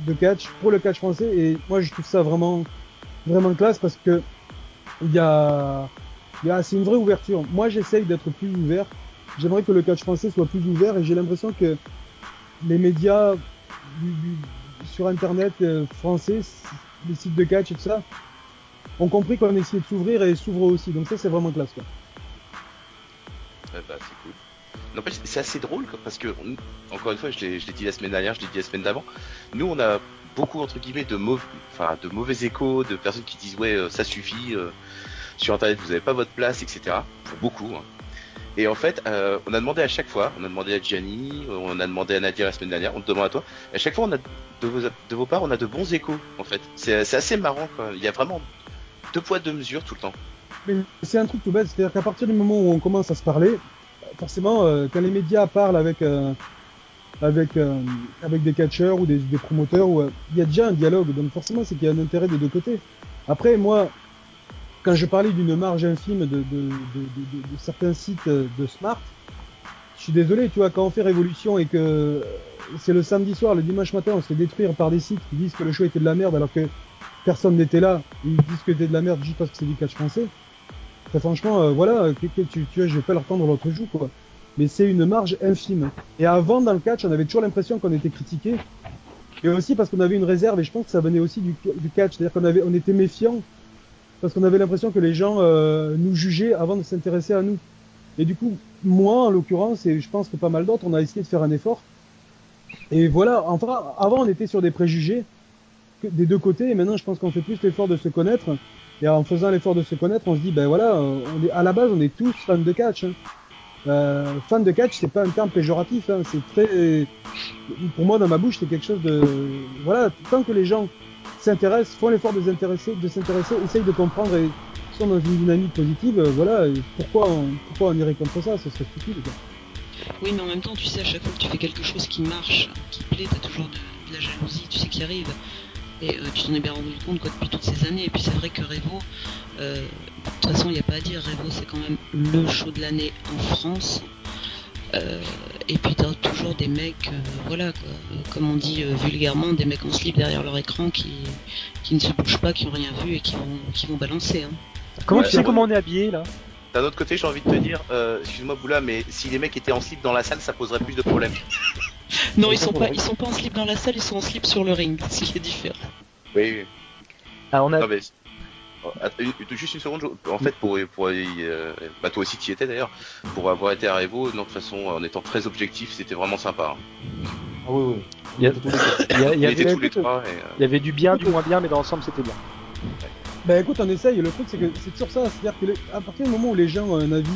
de catch pour le catch français, et moi je trouve ça vraiment classe parce que c'est une vraie ouverture. Moi j'essaye d'être plus ouvert, j'aimerais que le catch français soit plus ouvert, et j'ai l'impression que les médias sur internet français, les sites de catch et tout ça, ont compris qu'on essayait de s'ouvrir et s'ouvrent aussi, donc ça c'est vraiment classe quoi. Ouais, bah c'est cool. N'empêche, c'est assez drôle quoi, parce que encore une fois, je l'ai dit la semaine dernière, je l'ai dit la semaine d'avant. Nous, on a beaucoup entre guillemets de mauvais échos, de personnes qui disent ouais ça suffit, sur internet vous avez pas votre place, etc. Pour beaucoup. Hein. Et en fait, on a demandé à chaque fois, on a demandé à Gianni, on a demandé à Nadia la semaine dernière, on te demande à toi. Et à chaque fois, on a de vos parts, on a de bons échos en fait. C'est assez marrant quoi. Il y a vraiment deux poids deux mesures tout le temps. Mais c'est un truc tout bête, c'est-à-dire qu'à partir du moment où on commence à se parler, forcément, quand les médias parlent avec des catcheurs ou des promoteurs, il y a déjà un dialogue, donc forcément c'est qu'il y a un intérêt des deux côtés. Après, moi, quand je parlais d'une marge infime de certains sites de smart, je suis désolé, tu vois, quand on fait Révolution et que c'est le samedi soir, le dimanche matin, on se fait détruire par des sites qui disent que le show était de la merde alors que personne n'était là, ils disent que c'était de la merde juste parce que c'est du catch français. Très franchement, voilà, tu vois, je vais pas leur tendre l'autre joue, quoi. Mais c'est une marge infime. Et avant, dans le catch, on avait toujours l'impression qu'on était critiqué. Et aussi parce qu'on avait une réserve, et je pense que ça venait aussi du catch. C'est-à-dire on était méfiants, parce qu'on avait l'impression que les gens nous jugeaient avant de s'intéresser à nous. Et du coup, moi, en l'occurrence, et je pense que pas mal d'autres, on a essayé de faire un effort. Et voilà, enfin, avant, on était sur des préjugés des deux côtés, et maintenant, je pense qu'on fait plus l'effort de se connaître. Et en faisant l'effort de se connaître, on se dit, ben voilà, à la base, on est tous fans de catch. Fan de catch, c'est pas un terme péjoratif, hein, c'est très, pour moi, dans ma bouche, c'est quelque chose de, voilà, tant que les gens s'intéressent, font l'effort de s'intéresser, essayent de comprendre et sont dans une dynamique positive, voilà, pourquoi on irait contre ça, ce serait stupide, quoi. Oui, mais en même temps, tu sais, à chaque fois que tu fais quelque chose qui marche, qui plaît, t'as toujours de la jalousie, tu sais, qui arrive. Et tu t'en es bien rendu compte, quoi, depuis toutes ces années. Et puis c'est vrai que Revo, de toute façon, il n'y a pas à dire, Revo, c'est quand même le show de l'année en France. Et puis t'as toujours des mecs, voilà, quoi, comme on dit vulgairement, des mecs en slip derrière leur écran qui ne se bougent pas, qui n'ont rien vu et qui vont balancer. Hein. Comment tu sais comment on est habillé là? D'un autre côté, j'ai envie de te dire, excuse-moi Boula, mais si les mecs étaient en slip dans la salle, ça poserait plus de problèmes. Non, ils sont pas en slip dans la salle, ils sont en slip sur le ring, c'est ce qui est différent. Oui. Ah, on a... Non, mais... Juste une seconde, en fait, bah toi aussi t'y étais d'ailleurs, pour avoir été à Revo, de toute façon, en étant très objectif, c'était vraiment sympa. Hein. Ah oui, oui. Il y avait du bien, du moins bien, mais dans l'ensemble c'était bien. Bah écoute, on essaye, le truc c'est que c'est toujours ça, c'est-à-dire que à partir du moment où les gens ont un avis,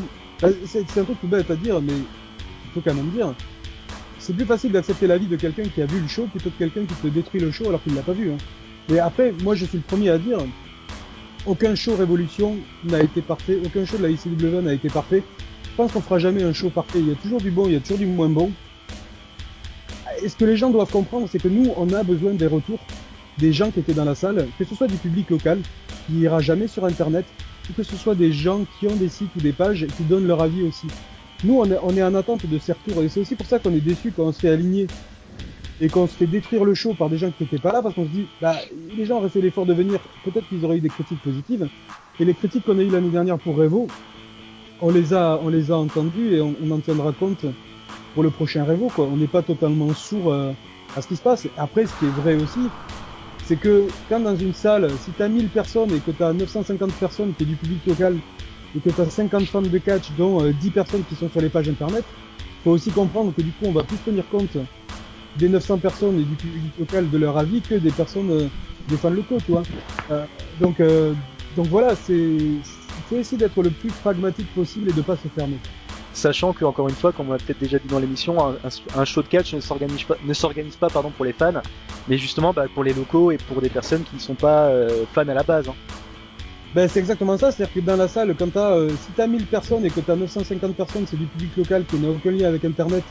c'est un truc tout bête à dire, mais il faut quand même dire, c'est plus facile d'accepter l'avis de quelqu'un qui a vu le show plutôt que quelqu'un qui te détruit le show alors qu'il l'a pas vu. Hein. Et après, moi je suis le premier à dire, aucun show Révolution n'a été parfait, aucun show de la ICW n'a été parfait. Je pense qu'on fera jamais un show parfait, il y a toujours du bon, il y a toujours du moins bon. Et ce que les gens doivent comprendre, c'est que nous, on a besoin des retours des gens qui étaient dans la salle, que ce soit du public local, qui ira jamais sur internet, ou que ce soit des gens qui ont des sites ou des pages et qui donnent leur avis aussi. Nous, on est en attente de ces retours, et c'est aussi pour ça qu'on est déçus quand on se fait aligner et qu'on se fait détruire le show par des gens qui n'étaient pas là, parce qu'on se dit, bah, les gens auraient fait l'effort de venir, peut-être qu'ils auraient eu des critiques positives, et les critiques qu'on a eues l'année dernière pour Revo, on les a entendues et on en tiendra compte pour le prochain Revo, quoi. On n'est pas totalement sourd à ce qui se passe. Après, ce qui est vrai aussi, c'est que quand dans une salle, si t'as 1000 personnes et que t'as 950 personnes qui est du public local et que t'as 50 fans de catch dont 10 personnes qui sont sur les pages internet, faut aussi comprendre que du coup on va plus tenir compte des 900 personnes et du public local de leur avis que des personnes, des fans locaux, tu vois. Donc voilà, il faut essayer d'être le plus pragmatique possible et de pas se fermer. Sachant que, encore une fois, comme on l'a peut-être déjà dit dans l'émission, un show de catch ne s'organise pas pour les fans, mais justement pour les locaux et pour des personnes qui ne sont pas fans à la base. Hein. Ben c'est exactement ça, c'est-à-dire que dans la salle, quand si t'as 1000 personnes et que t'as 950 personnes, c'est du public local qui n'a aucun lien avec internet,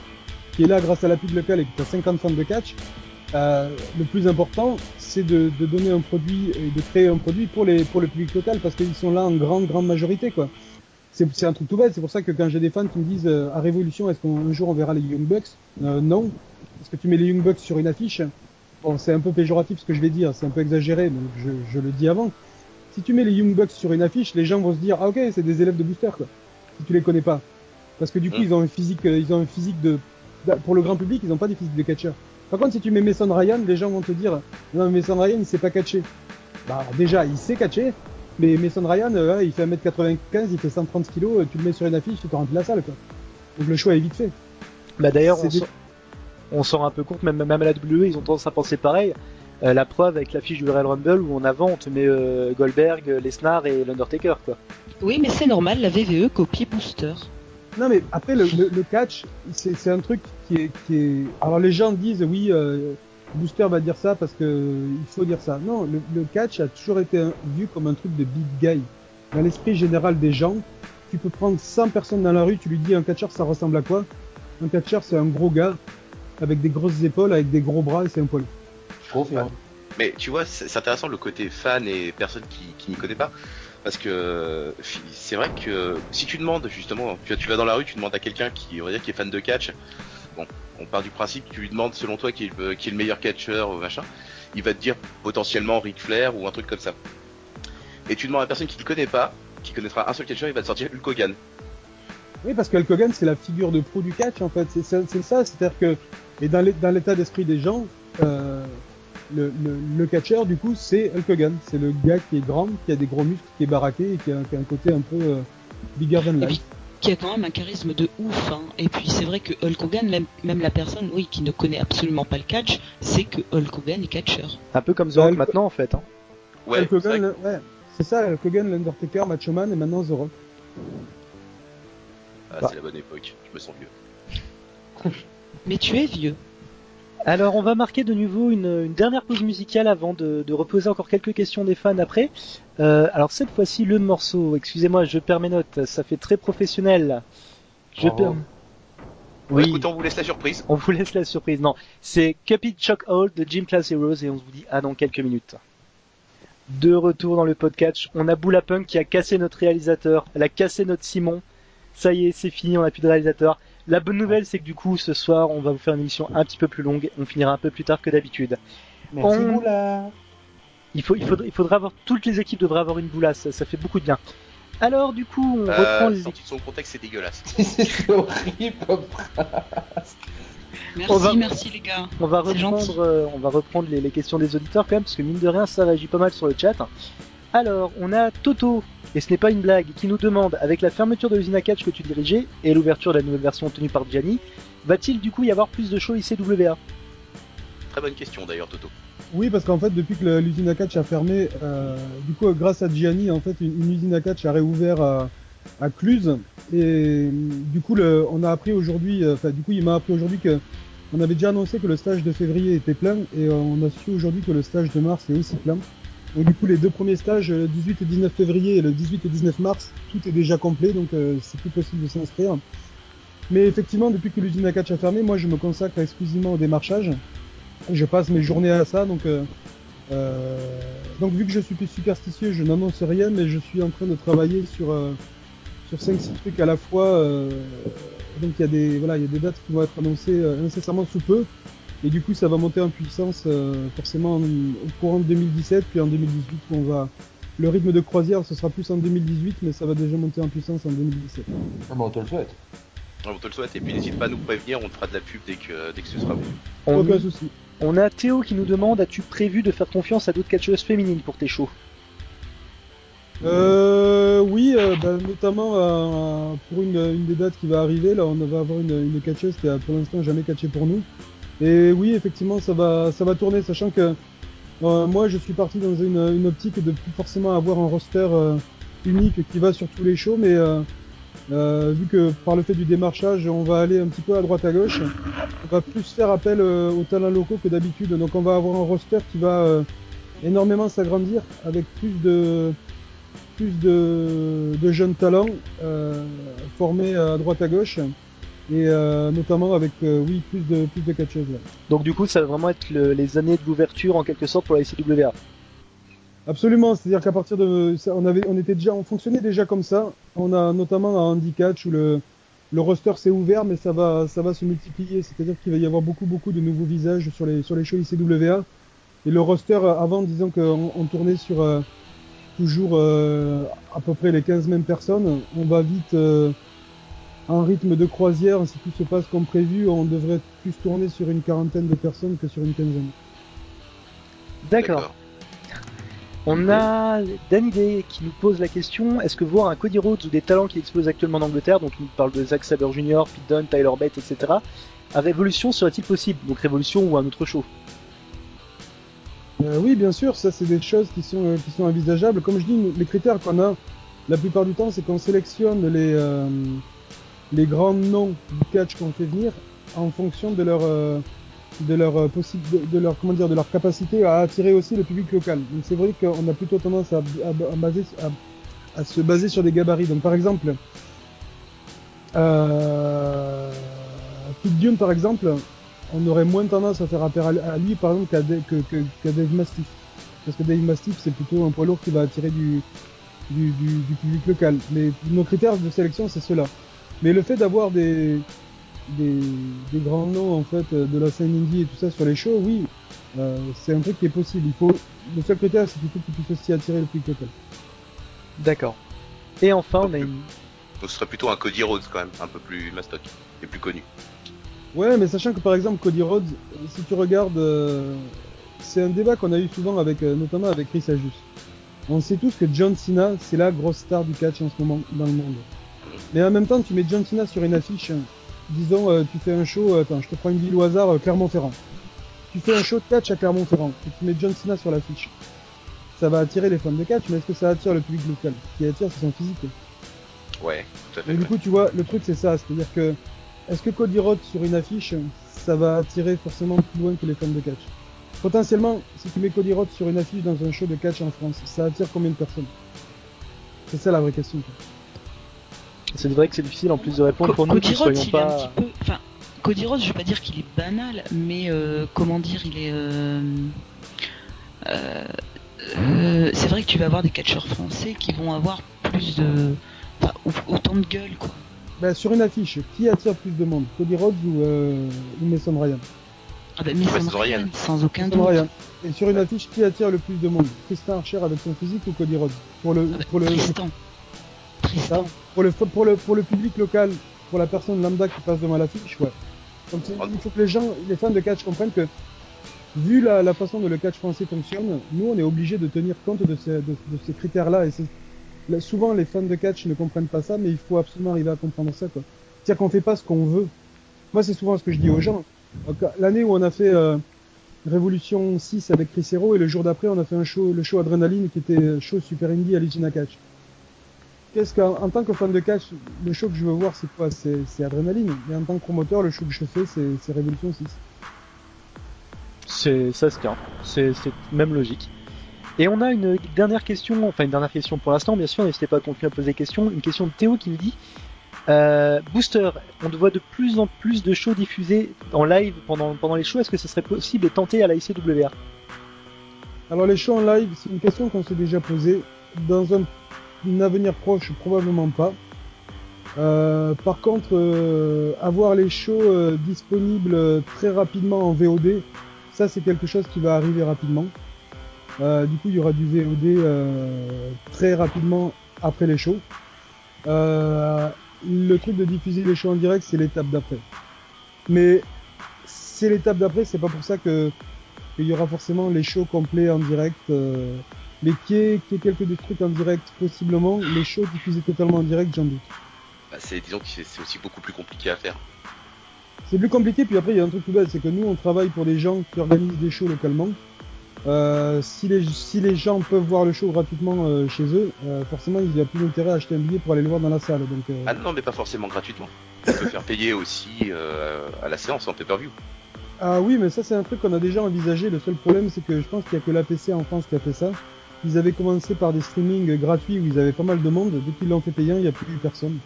qui est là grâce à la pub locale et que t'as 50 fans de catch, le plus important, c'est de donner un produit et de créer un produit pour le public local parce qu'ils sont là en grande majorité, quoi. C'est un truc tout bête, c'est pour ça que quand j'ai des fans qui me disent à Révolution, est-ce qu'un jour on verra les Young Bucks, non, parce que tu mets les Young Bucks sur une affiche, bon c'est un peu péjoratif ce que je vais dire, c'est un peu exagéré, donc je le dis avant. Si tu mets les Young Bucks sur une affiche, les gens vont se dire ah ok c'est des élèves de booster quoi, si tu les connais pas, parce que du coup ils ont un physique de, pour le grand public ils ont pas des physiques de catcheurs. Par contre si tu mets Mason Ryan, les gens vont te dire non mais Mason Ryan il sait pas catcher. Bah alors, déjà il sait catcher. Mais Mason Ryan, il fait 1m95, il fait 130 kg, tu le mets sur une affiche, tu te remplis la salle, quoi. Donc le choix est vite fait. Bah d'ailleurs, on s'en rend un peu compte, même à la WWE, ils ont tendance à penser pareil. La preuve avec l'affiche du Royal Rumble où en avant on te met Goldberg, Lesnar et l'Undertaker, quoi. Oui, mais c'est normal, la VVE copie Booster. Non mais après le catch, c'est un truc qui est... Alors les gens disent oui... Booster va dire ça parce que il faut dire ça. Non, le catch a toujours été vu comme un truc de big guy. Dans l'esprit général des gens, tu peux prendre 100 personnes dans la rue, tu lui dis un catcheur ça ressemble à quoi? Un catcheur c'est un gros gars avec des grosses épaules, avec des gros bras et c'est un poilu. Je confirme. Mais tu vois, c'est intéressant le côté fan et personne qui n'y connaît pas. Parce que c'est vrai que si tu demandes justement, tu vas dans la rue, tu demandes à quelqu'un qui, on va dire, qui est fan de catch. Bon, on part du principe, tu lui demandes selon toi qui est le meilleur catcheur ou machin, il va te dire potentiellement Ric Flair ou un truc comme ça. Et tu demandes à la personne qui ne connaît pas, qui connaîtra un seul catcheur, il va te sortir Hulk Hogan. Oui, parce que Hulk Hogan, c'est la figure de pro du catch, en fait. C'est ça, c'est-à-dire que, et dans l'état d'esprit des gens, le catcheur, du coup, c'est Hulk Hogan. C'est le gars qui est grand, qui a des gros muscles, qui est baraqué et qui a un côté un peu bigger than life. Qui a quand même un charisme de ouf, hein. Et puis c'est vrai que Hulk Hogan, même la personne, oui, qui ne connaît absolument pas le catch, sait que Hulk Hogan est catcheur. Un peu comme The Rock maintenant en fait. Hein. Ouais, Hulk Hogan, ouais, c'est ça, Hulk Hogan, l'Undertaker, Macho Man et maintenant The Rock. Ah, c'est la bonne époque, je me sens vieux. Mais tu es vieux. Alors on va marquer de nouveau une dernière pause musicale avant de reposer encore quelques questions des fans après. Alors cette fois-ci le morceau, excusez-moi je perds mes notes, ça fait très professionnel. Oui. Écoutez, on vous laisse la surprise. On vous laisse la surprise, non. C'est Cupid Chokehold de Gym Class Heroes et on vous dit à dans quelques minutes. De retour dans le podcast, on a Boulapunk qui a cassé notre réalisateur, elle a cassé notre Simon. Ça y est, c'est fini, on n'a plus de réalisateur. La bonne nouvelle, c'est que du coup, ce soir, on va vous faire une émission un petit peu plus longue. On finira un peu plus tard que d'habitude. Merci Boula. Il faudra avoir, toutes les équipes devraient avoir une boulasse, ça fait beaucoup de bien. Alors, du coup, on reprend les... Sorti de son contexte, c'est dégueulasse. C'est horrible. Merci les gars. On va reprendre les questions des auditeurs quand même, parce que mine de rien, ça réagit pas mal sur le chat. Alors, on a Toto, et ce n'est pas une blague, qui nous demande, avec la fermeture de l'usine à catch que tu dirigeais, et l'ouverture de la nouvelle version tenue par Gianni, va-t-il du coup y avoir plus de shows ICWA ? Très bonne question d'ailleurs, Toto. Oui, parce qu'en fait, depuis que l'usine à catch a fermé, du coup, grâce à Gianni, en fait, une usine à catch a réouvert à Cluse, et du coup, on a appris aujourd'hui, il m'a appris aujourd'hui que on avait déjà annoncé que le stage de février était plein, et on a su aujourd'hui que le stage de mars est aussi plein. Donc du coup les deux premiers stages, le 18 et 19 février et le 18 et 19 mars, tout est déjà complet, donc c'est plus possible de s'inscrire. Mais effectivement, depuis que l'usine à catch a fermé, moi je me consacre exclusivement au démarchage. Je passe mes journées à ça, donc vu que je suis plus superstitieux, je n'annonce rien, mais je suis en train de travailler sur 5-6 trucs à la fois. Donc il y a des dates qui vont être annoncées incessamment sous peu. Et du coup, ça va monter en puissance forcément au courant de 2017, puis en 2018, le rythme de croisière, ce sera plus en 2018, mais ça va déjà monter en puissance en 2017. Ah bah on te le souhaite. On te le souhaite, et puis n'hésite pas à nous prévenir, on te fera de la pub dès que ce sera bon. Aucun souci. On a Théo qui nous demande, as-tu prévu de faire confiance à d'autres catcheuses féminines pour tes shows ? Oui, notamment pour une des dates qui va arriver, là on va avoir une catcheuse qui a pour l'instant jamais catché pour nous. Et oui, effectivement, ça va tourner, sachant que moi, je suis parti dans une optique de plus forcément avoir un roster unique qui va sur tous les shows, mais vu que par le fait du démarchage, on va aller un petit peu à droite à gauche, on va plus faire appel aux talents locaux que d'habitude. Donc, on va avoir un roster qui va énormément s'agrandir avec plus de jeunes talents formés à droite à gauche. Et notamment avec plus de catcheuses là. Donc du coup ça va vraiment être les années de l'ouverture en quelque sorte pour la ICWA. Absolument, c'est-à-dire qu'à partir de ça, on fonctionnait déjà comme ça. On a notamment un handicatch où le roster s'est ouvert, mais ça va se multiplier. C'est-à-dire qu'il va y avoir beaucoup de nouveaux visages sur les shows ICWA. Et le roster avant, disons qu'on tournait sur toujours à peu près les 15 mêmes personnes. On va vite en rythme de croisière, si tout se passe comme prévu, on devrait plus tourner sur une quarantaine de personnes que sur une quinzaine. D'accord. On a Danidé qui nous pose la question, est-ce que voir un Cody Rhodes ou des talents qui explosent actuellement en Angleterre, donc il nous parle de Zack Sabre Jr., Pete Dunne, Tyler Bate, etc., à Révolution serait-il possible? Donc Révolution ou un autre show? Oui, bien sûr, ça c'est des choses qui sont envisageables. Comme je dis, les critères qu'on a, la plupart du temps, c'est qu'on sélectionne les grands noms du catch qu'on fait venir en fonction de leur capacité à attirer aussi le public local. Donc c'est vrai qu'on a plutôt tendance à se baser sur des gabarits. Donc par exemple, Pete Dunne par exemple, on aurait moins tendance à faire appel à lui par exemple qu'à Dave Mastiff. Parce que Dave Mastiff c'est plutôt un poids lourd qui va attirer du public local. Mais nos critères de sélection, c'est cela. Mais le fait d'avoir des grands noms en fait de la scène indie et tout ça sur les shows, oui, c'est un truc qui est possible. Le seul critère, c'est plutôt qu'il puisse aussi attirer le public local. D'accord. Et enfin, on a une... Donc ce serait plutôt un Cody Rhodes quand même, un peu plus mastoc et plus connu. Ouais, mais sachant que par exemple Cody Rhodes, si tu regardes, c'est un débat qu'on a eu souvent avec, notamment avec Chris Ajus. On sait tous que John Cena, c'est la grosse star du catch en ce moment dans le monde. Mais en même temps, tu mets John Cena sur une affiche, disons, tu fais un show, attends, je te prends une ville au hasard, Clermont-Ferrand. Tu fais un show de catch à Clermont-Ferrand, et tu mets John Cena sur l'affiche. Ça va attirer les fans de catch, mais est-ce que ça attire le public local? Ce qui attire, c'est son physique. Ouais, tout à fait. Et du coup, tu vois, le truc c'est ça, c'est-à-dire que, est-ce que Cody Rhodes sur une affiche, ça va attirer forcément plus loin que les fans de catch? Potentiellement, si tu mets Cody Rhodes sur une affiche dans un show de catch en France, ça attire combien de personnes? C'est ça la vraie question. C'est vrai que c'est difficile en plus de répondre pour nous qui Cody Rhodes, soyons il est un pas... petit peu... Enfin, Cody Rhodes, je vais pas dire qu'il est banal, mais comment dire, il est... c'est vrai que tu vas avoir des catcheurs français qui vont avoir plus de... Enfin, autant de gueule, quoi. Bah, sur une affiche, qui attire plus de monde? Cody Rhodes ou Mason Ryan? Ah bah, Mason Ryan, sans aucun Mason doute. Ryan. Et sur une affiche, qui attire le plus de monde? Tristan Archer avec son physique ou Cody Rhodes? Tristan. Pour le public local, pour la personne lambda qui passe devant l'affiche, ouais. Donc il faut que les fans de catch comprennent que, vu la façon dont le catch français fonctionne, nous on est obligé de tenir compte de ces critères-là. Et souvent les fans de catch ne comprennent pas ça, mais il faut absolument arriver à comprendre ça, quoi. C'est-à-dire qu'on fait pas ce qu'on veut. Moi c'est souvent ce que je dis aux gens. Donc, l'année où on a fait Révolution 6 avec Chris Hero, et le jour d'après on a fait le show Adrenaline qui était show Super Indie à Legina Catch. Qu'est-ce qu'en tant que fan de catch, le show que je veux voir c'est quoi? C'est Adrenaline. Et en tant que promoteur, le show que je fais c'est Révolution 6. Ça se tient, c'est même logique. Et on a une dernière question pour l'instant, bien sûr, n'hésitez pas à continuer à poser des questions. Une question de Théo qui nous dit Booster, on voit de plus en plus de shows diffusés en live pendant les shows, est-ce que ce serait possible de tenter à la ICWA? Alors les shows en live, c'est une question qu'on s'est déjà posée. Dans un avenir proche, probablement pas. Par contre, avoir les shows disponibles très rapidement en VOD, ça c'est quelque chose qui va arriver rapidement. Du coup, il y aura du VOD très rapidement après les shows. Le truc de diffuser les shows en direct, c'est l'étape d'après. Mais c'est l'étape d'après, c'est pas pour ça qu'il y aura forcément les shows complets en direct. Mais qu'il y ait quelques des trucs en direct, possiblement, les shows diffusés totalement en direct, j'en doute. Bah, disons que c'est aussi beaucoup plus compliqué à faire. C'est plus compliqué, puis après il y a un truc tout bête, c'est que nous on travaille pour des gens qui organisent des shows localement. Si les gens peuvent voir le show gratuitement chez eux, forcément il y a plus d'intérêt à acheter un billet pour aller le voir dans la salle. Donc, Ah non, mais pas forcément gratuitement. Tu peux faire payer aussi à la séance en pay-per-view. Ah oui, mais ça c'est un truc qu'on a déjà envisagé. Le seul problème c'est que je pense qu'il y a que l'APC en France qui a fait ça. Ils avaient commencé par des streamings gratuits où ils avaient pas mal de monde. Dès qu'ils l'ont fait payant, il n'y a plus personne.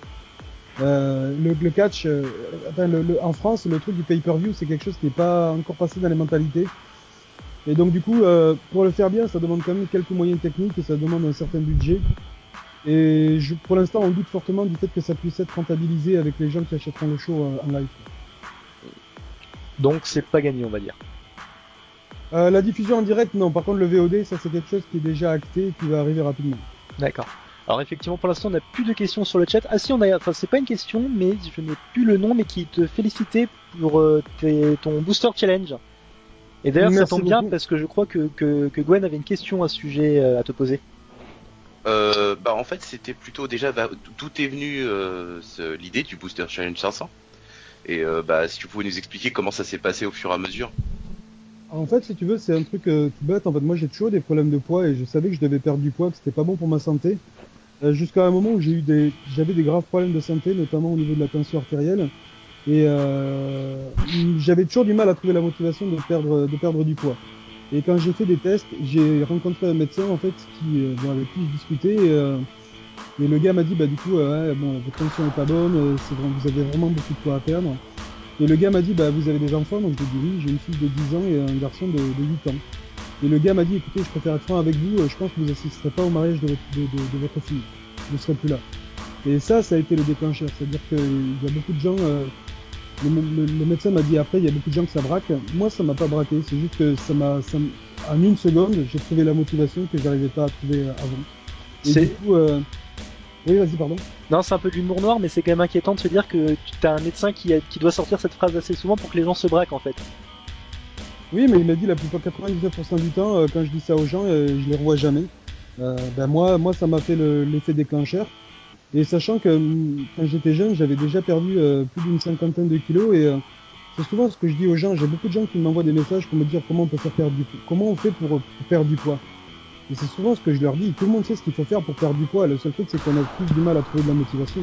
Le catch, en France, le truc du pay-per-view, c'est quelque chose qui n'est pas encore passé dans les mentalités. Et donc du coup, pour le faire bien, ça demande quand même quelques moyens techniques et ça demande un certain budget. Et pour l'instant, on doute fortement du fait que ça puisse être rentabilisé avec les gens qui achèteront le show en live. Donc c'est pas gagné, on va dire. La diffusion en direct, non. Par contre, le VOD, ça c'est quelque chose qui est déjà acté et qui va arriver rapidement. D'accord. Alors effectivement, pour l'instant, on n'a plus de questions sur le chat. Ah si, c'est pas une question, mais je n'ai plus le nom, mais qui te félicitait pour ton Booster Challenge. Et d'ailleurs, ça tombe bien parce que je crois que Gwen avait une question à ce sujet à te poser. En fait, c'était plutôt déjà d'où est venue l'idée du Booster Challenge 500. Et si tu pouvais nous expliquer comment ça s'est passé au fur et à mesure. En fait, si tu veux, c'est un truc tout bête. En fait, moi, j'ai toujours des problèmes de poids et je savais que je devais perdre du poids, que c'était pas bon pour ma santé. Jusqu'à un moment où j'avais des graves problèmes de santé, notamment au niveau de la tension artérielle. Et j'avais toujours du mal à trouver la motivation de perdre du poids. Et quand j'ai fait des tests, j'ai rencontré un médecin en fait avec qui je discutais. Et le gars m'a dit du coup votre tension est pas bonne, vous avez vraiment beaucoup de poids à perdre. Et le gars m'a dit vous avez des enfants, donc je lui ai dit oui, j'ai une fille de 10 ans et un garçon de 8 ans. Et le gars m'a dit, écoutez, je préfère être franc avec vous, je pense que vous n'assisterez pas au mariage de votre fille. Vous ne serez plus là. Et ça a été le déclencheur. C'est-à-dire qu'il y a beaucoup de gens, le médecin m'a dit après, il y a beaucoup de gens que ça braque. Moi, ça m'a pas braqué. C'est juste que en une seconde, j'ai trouvé la motivation que j'arrivais pas à trouver avant. Et du coup, oui, vas-y, pardon. Non, c'est un peu de l'humour noir, mais c'est quand même inquiétant de se dire que tu as un médecin qui doit sortir cette phrase assez souvent pour que les gens se braquent en fait. Oui, mais il m'a dit la plupart 99% du temps, quand je dis ça aux gens, je les revois jamais. Moi, ça m'a fait l'effet déclencheur. Et sachant que quand j'étais jeune, j'avais déjà perdu plus d'une 50aine de kilos et c'est souvent ce que je dis aux gens. J'ai beaucoup de gens qui m'envoient des messages pour me dire comment on peut faire perdre du poids, comment on fait pour perdre du poids. Et c'est souvent ce que je leur dis. Tout le monde sait ce qu'il faut faire pour perdre du poids. Le seul truc, c'est qu'on a plus du mal à trouver de la motivation.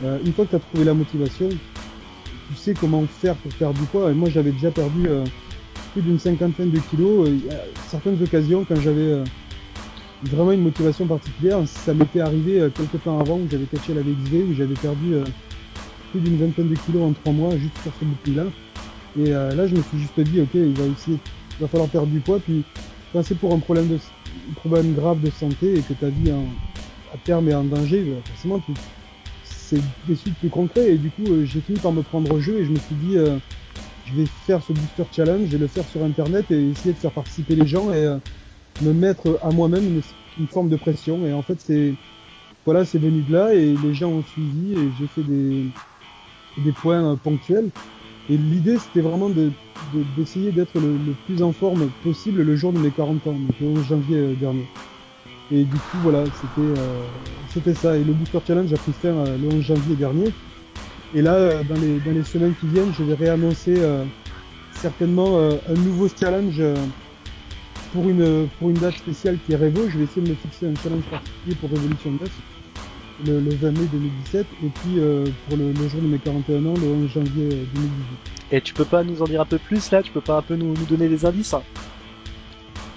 Une fois que tu as trouvé la motivation, tu sais comment faire pour perdre du poids. Et moi, j'avais déjà perdu plus d'une 50aine de kilos. À certaines occasions, quand j'avais vraiment une motivation particulière, ça m'était arrivé quelques temps avant où j'avais catché la VXV, où j'avais perdu plus d'une vingtaine de kilos en 3 mois juste sur ce bouclier-là. Et là, je me suis juste dit, ok, il va falloir perdre du poids. Puis quand c'est pour un problème grave de santé et que ta vie à terme est en danger, forcément, c'est des suites plus concrets. Et du coup, j'ai fini par me prendre au jeu et je me suis dit, je vais faire ce booster challenge, je vais le faire sur internet et essayer de faire participer les gens et me mettre à moi-même une forme de pression. Et en fait, c'est venu de là et les gens ont suivi et j'ai fait des points ponctuels. Et l'idée, c'était vraiment d'essayer d'être le plus en forme possible le jour de mes 40 ans, donc le 11 janvier dernier. Et du coup, voilà, c'était ça. Et le Booster Challenge a pris fin le 11 janvier dernier. Et là, dans les semaines qui viennent, je vais réannoncer certainement un nouveau challenge pour une date spéciale qui est Revo. Je vais essayer de me fixer un challenge particulier pour Revolution 9 le 20 mai 2017 et puis pour le jour de mes 41 ans, le 11 janvier 2018. Et tu peux pas nous en dire un peu plus là? Tu peux pas un peu nous donner des indices?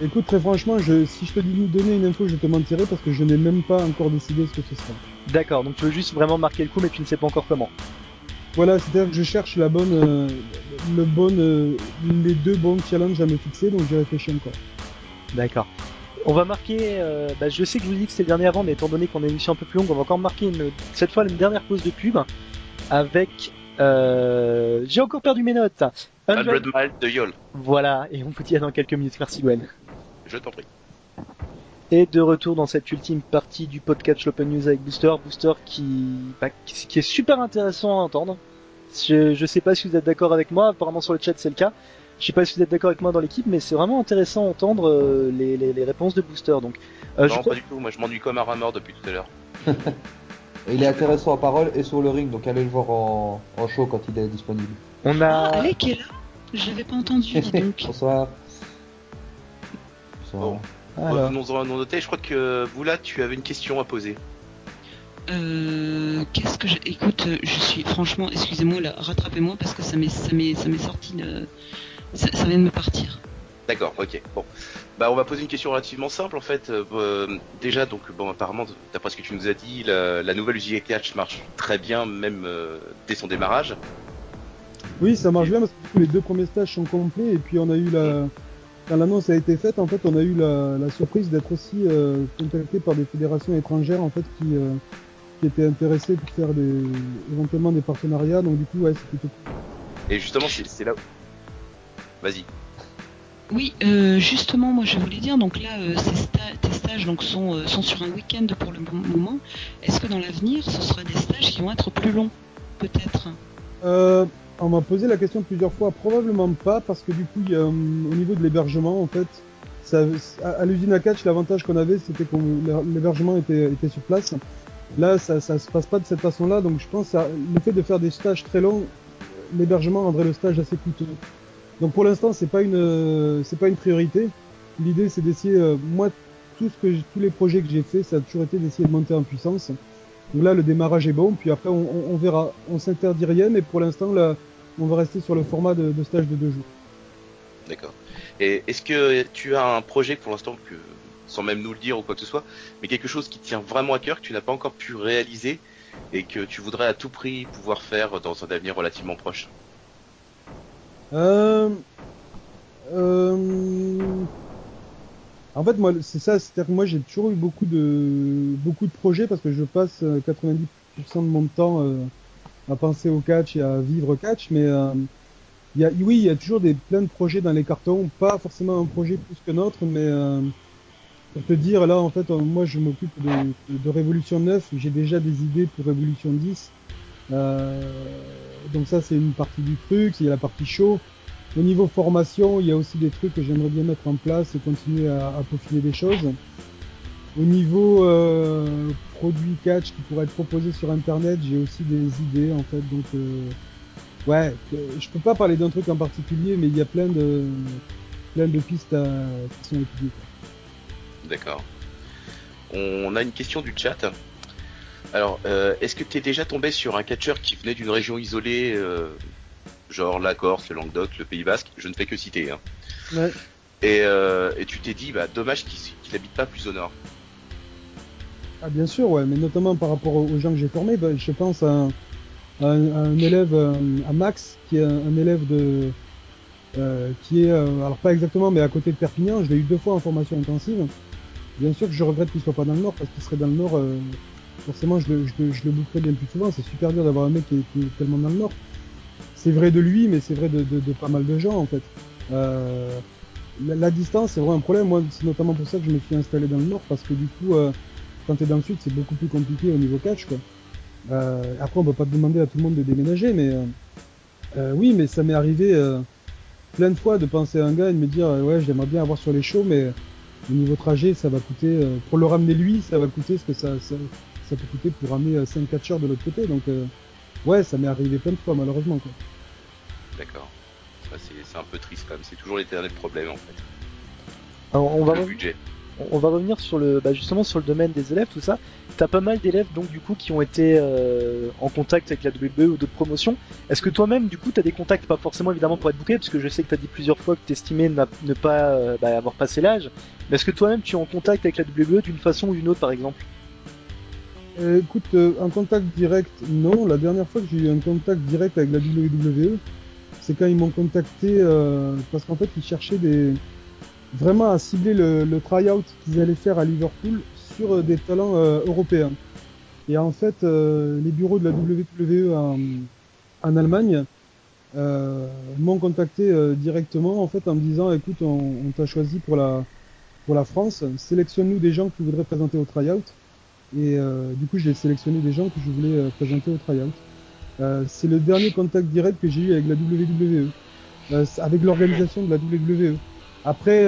Écoute, très franchement, si je te dis nous donner une info, je te mentirai parce que je n'ai même pas encore décidé ce que ce sera. D'accord, donc tu veux juste vraiment marquer le coup mais tu ne sais pas encore comment. Voilà, c'est-à-dire que je cherche les deux bons challenges à me fixer, donc j'ai réfléchi encore. D'accord. On va marquer, je sais que je vous dis que c'était le dernier avant, mais étant donné qu'on a une émission un peu plus longue, on va encore marquer cette fois une dernière pause de pub avec, j'ai encore perdu mes notes. 100 miles de Yol. Voilà, et on vous dit à dans quelques minutes. Merci Gwen. Je t'en prie. Et de retour dans cette ultime partie du podcast L'Open News avec Booster qui est super intéressant à entendre. Je sais pas si vous êtes d'accord avec moi, apparemment sur le chat c'est le cas. Je sais pas si vous êtes d'accord avec moi dans l'équipe, mais c'est vraiment intéressant à entendre les réponses de Booster. Donc, non, pas du tout, moi je m'ennuie comme un rat mort depuis tout à l'heure. Il est intéressant en parole et sur le ring, donc allez le voir en show quand il est disponible. On a... Alec est là. Je l'avais pas entendu, dis donc. Bonsoir. Bon. Alors. Nous noter, je crois que vous là, tu avais une question à poser. Qu'est-ce que écoute, je suis franchement, excusez-moi là, rattrapez-moi parce que ça m'est sorti de... ça vient de me partir. D'accord, ok. Bon, on va poser une question relativement simple en fait. Déjà, donc apparemment, d'après ce que tu nous as dit, la nouvelle UGA Catch marche très bien, même dès son démarrage. Oui, ça marche bien parce que les 2 premiers stages sont complets et puis on a eu quand l'annonce a été faite, en fait, on a eu la surprise d'être aussi contacté par des fédérations étrangères en fait qui étaient intéressées pour faire éventuellement des partenariats. Donc du coup, ouais, c'est plutôt cool. Et justement, c'est là où... Vas-y. Oui, justement, moi je voulais dire, donc là, tes stages donc, sont sur un week-end pour le moment. Est-ce que dans l'avenir, ce sera des stages qui vont être plus longs, peut-être? On m'a posé la question plusieurs fois, probablement pas, parce que du coup, au niveau de l'hébergement, en fait, à l'usine à catch, l'avantage qu'on avait, c'était que l'hébergement était sur place. Là, ça se passe pas de cette façon-là, donc je pense que le fait de faire des stages très longs, l'hébergement rendrait le stage assez coûteux. Donc pour l'instant, c'est pas une priorité. L'idée, c'est d'essayer, moi, tous les projets que j'ai fait, ça a toujours été d'essayer de monter en puissance. Donc là, le démarrage est bon, puis après, on verra. On s'interdit rien, mais pour l'instant, là, on va rester sur le format de stage de 2 jours. D'accord. Et est-ce que tu as un projet pour l'instant, sans même nous le dire ou quoi que ce soit, mais quelque chose qui te tient vraiment à cœur, que tu n'as pas encore pu réaliser et que tu voudrais à tout prix pouvoir faire dans un avenir relativement proche? En fait, moi, c'est ça, c'est-à-dire que moi, j'ai toujours eu beaucoup de projets parce que je passe 90% de mon temps à penser au catch et à vivre catch, mais oui, il y a toujours plein de projets dans les cartons, pas forcément un projet plus que notre, mais pour te dire, là, en fait, moi, je m'occupe de Révolution 9, j'ai déjà des idées pour Révolution 10, donc ça, c'est une partie du truc, il y a la partie show. Au niveau formation, il y a aussi des trucs que j'aimerais bien mettre en place et continuer à peaufiner des choses. Au niveau produits catch qui pourraient être proposés sur internet, j'ai aussi des idées en fait. Donc ouais, je peux pas parler d'un truc en particulier, mais il y a plein de pistes qui sont étudiées. D'accord. On a une question du chat. Alors, est-ce que tu es déjà tombé sur un catcheur qui venait d'une région isolée, genre la Corse, le Languedoc, le Pays Basque, je ne fais que citer, hein. Ouais. Et tu t'es dit, bah dommage qu'il habite pas plus au nord. Ah bien sûr, ouais, mais notamment par rapport aux gens que j'ai formés, bah, je pense à un élève, à Max, qui est un élève qui est, alors pas exactement, mais à côté de Perpignan. Je l'ai eu 2 fois en formation intensive. Bien sûr que je regrette qu'il soit pas dans le nord, parce qu'il serait dans le nord, forcément je le bouclerais bien plus souvent. C'est super dur d'avoir un mec qui est tellement dans le nord. C'est vrai de lui, mais c'est vrai de pas mal de gens en fait. La distance, c'est vraiment un problème. Moi, c'est notamment pour ça que je me suis installé dans le nord, parce que du coup, quand t'es dans le sud, c'est beaucoup plus compliqué au niveau catch, quoi. Après, on peut pas te demander à tout le monde de déménager, mais oui, mais ça m'est arrivé plein de fois de penser à un gars et de me dire ouais, j'aimerais bien avoir sur les shows, mais au niveau trajet, ça va coûter pour le ramener lui, ça va coûter ce que ça peut coûter pour ramener 5 catcheurs de l'autre côté. Donc ouais, ça m'est arrivé plein de fois malheureusement, quoi. D'accord. Ça, c'est un peu triste quand même. C'est toujours l'éternel problème en fait. Alors, Le budget. on va revenir sur justement sur le domaine des élèves, tout ça. T'as pas mal d'élèves donc du coup qui ont été en contact avec la WWE ou d'autres promotions. Est-ce que toi-même du coup t'as des contacts, pas forcément évidemment pour être booké, parce que je sais que t'as dit plusieurs fois que t'estimais ne pas avoir passé l'âge, mais est-ce que toi-même tu es en contact avec la WWE d'une façon ou d'une autre par exemple? Écoute, un contact direct, non. La dernière fois que j'ai eu un contact direct avec la WWE, c'est quand ils m'ont contacté parce qu'en fait ils cherchaient vraiment à cibler le try-out qu'ils allaient faire à Liverpool sur des talents européens. Et en fait, les bureaux de la WWE en Allemagne m'ont contacté directement en fait en me disant écoute, on t'a choisi pour la France, sélectionne-nous des gens que tu voudrais présenter au try-out. Et du coup, j'ai sélectionné des gens que je voulais présenter au try-out. C'est le dernier contact direct que j'ai eu avec la WWE, avec l'organisation de la WWE. Après,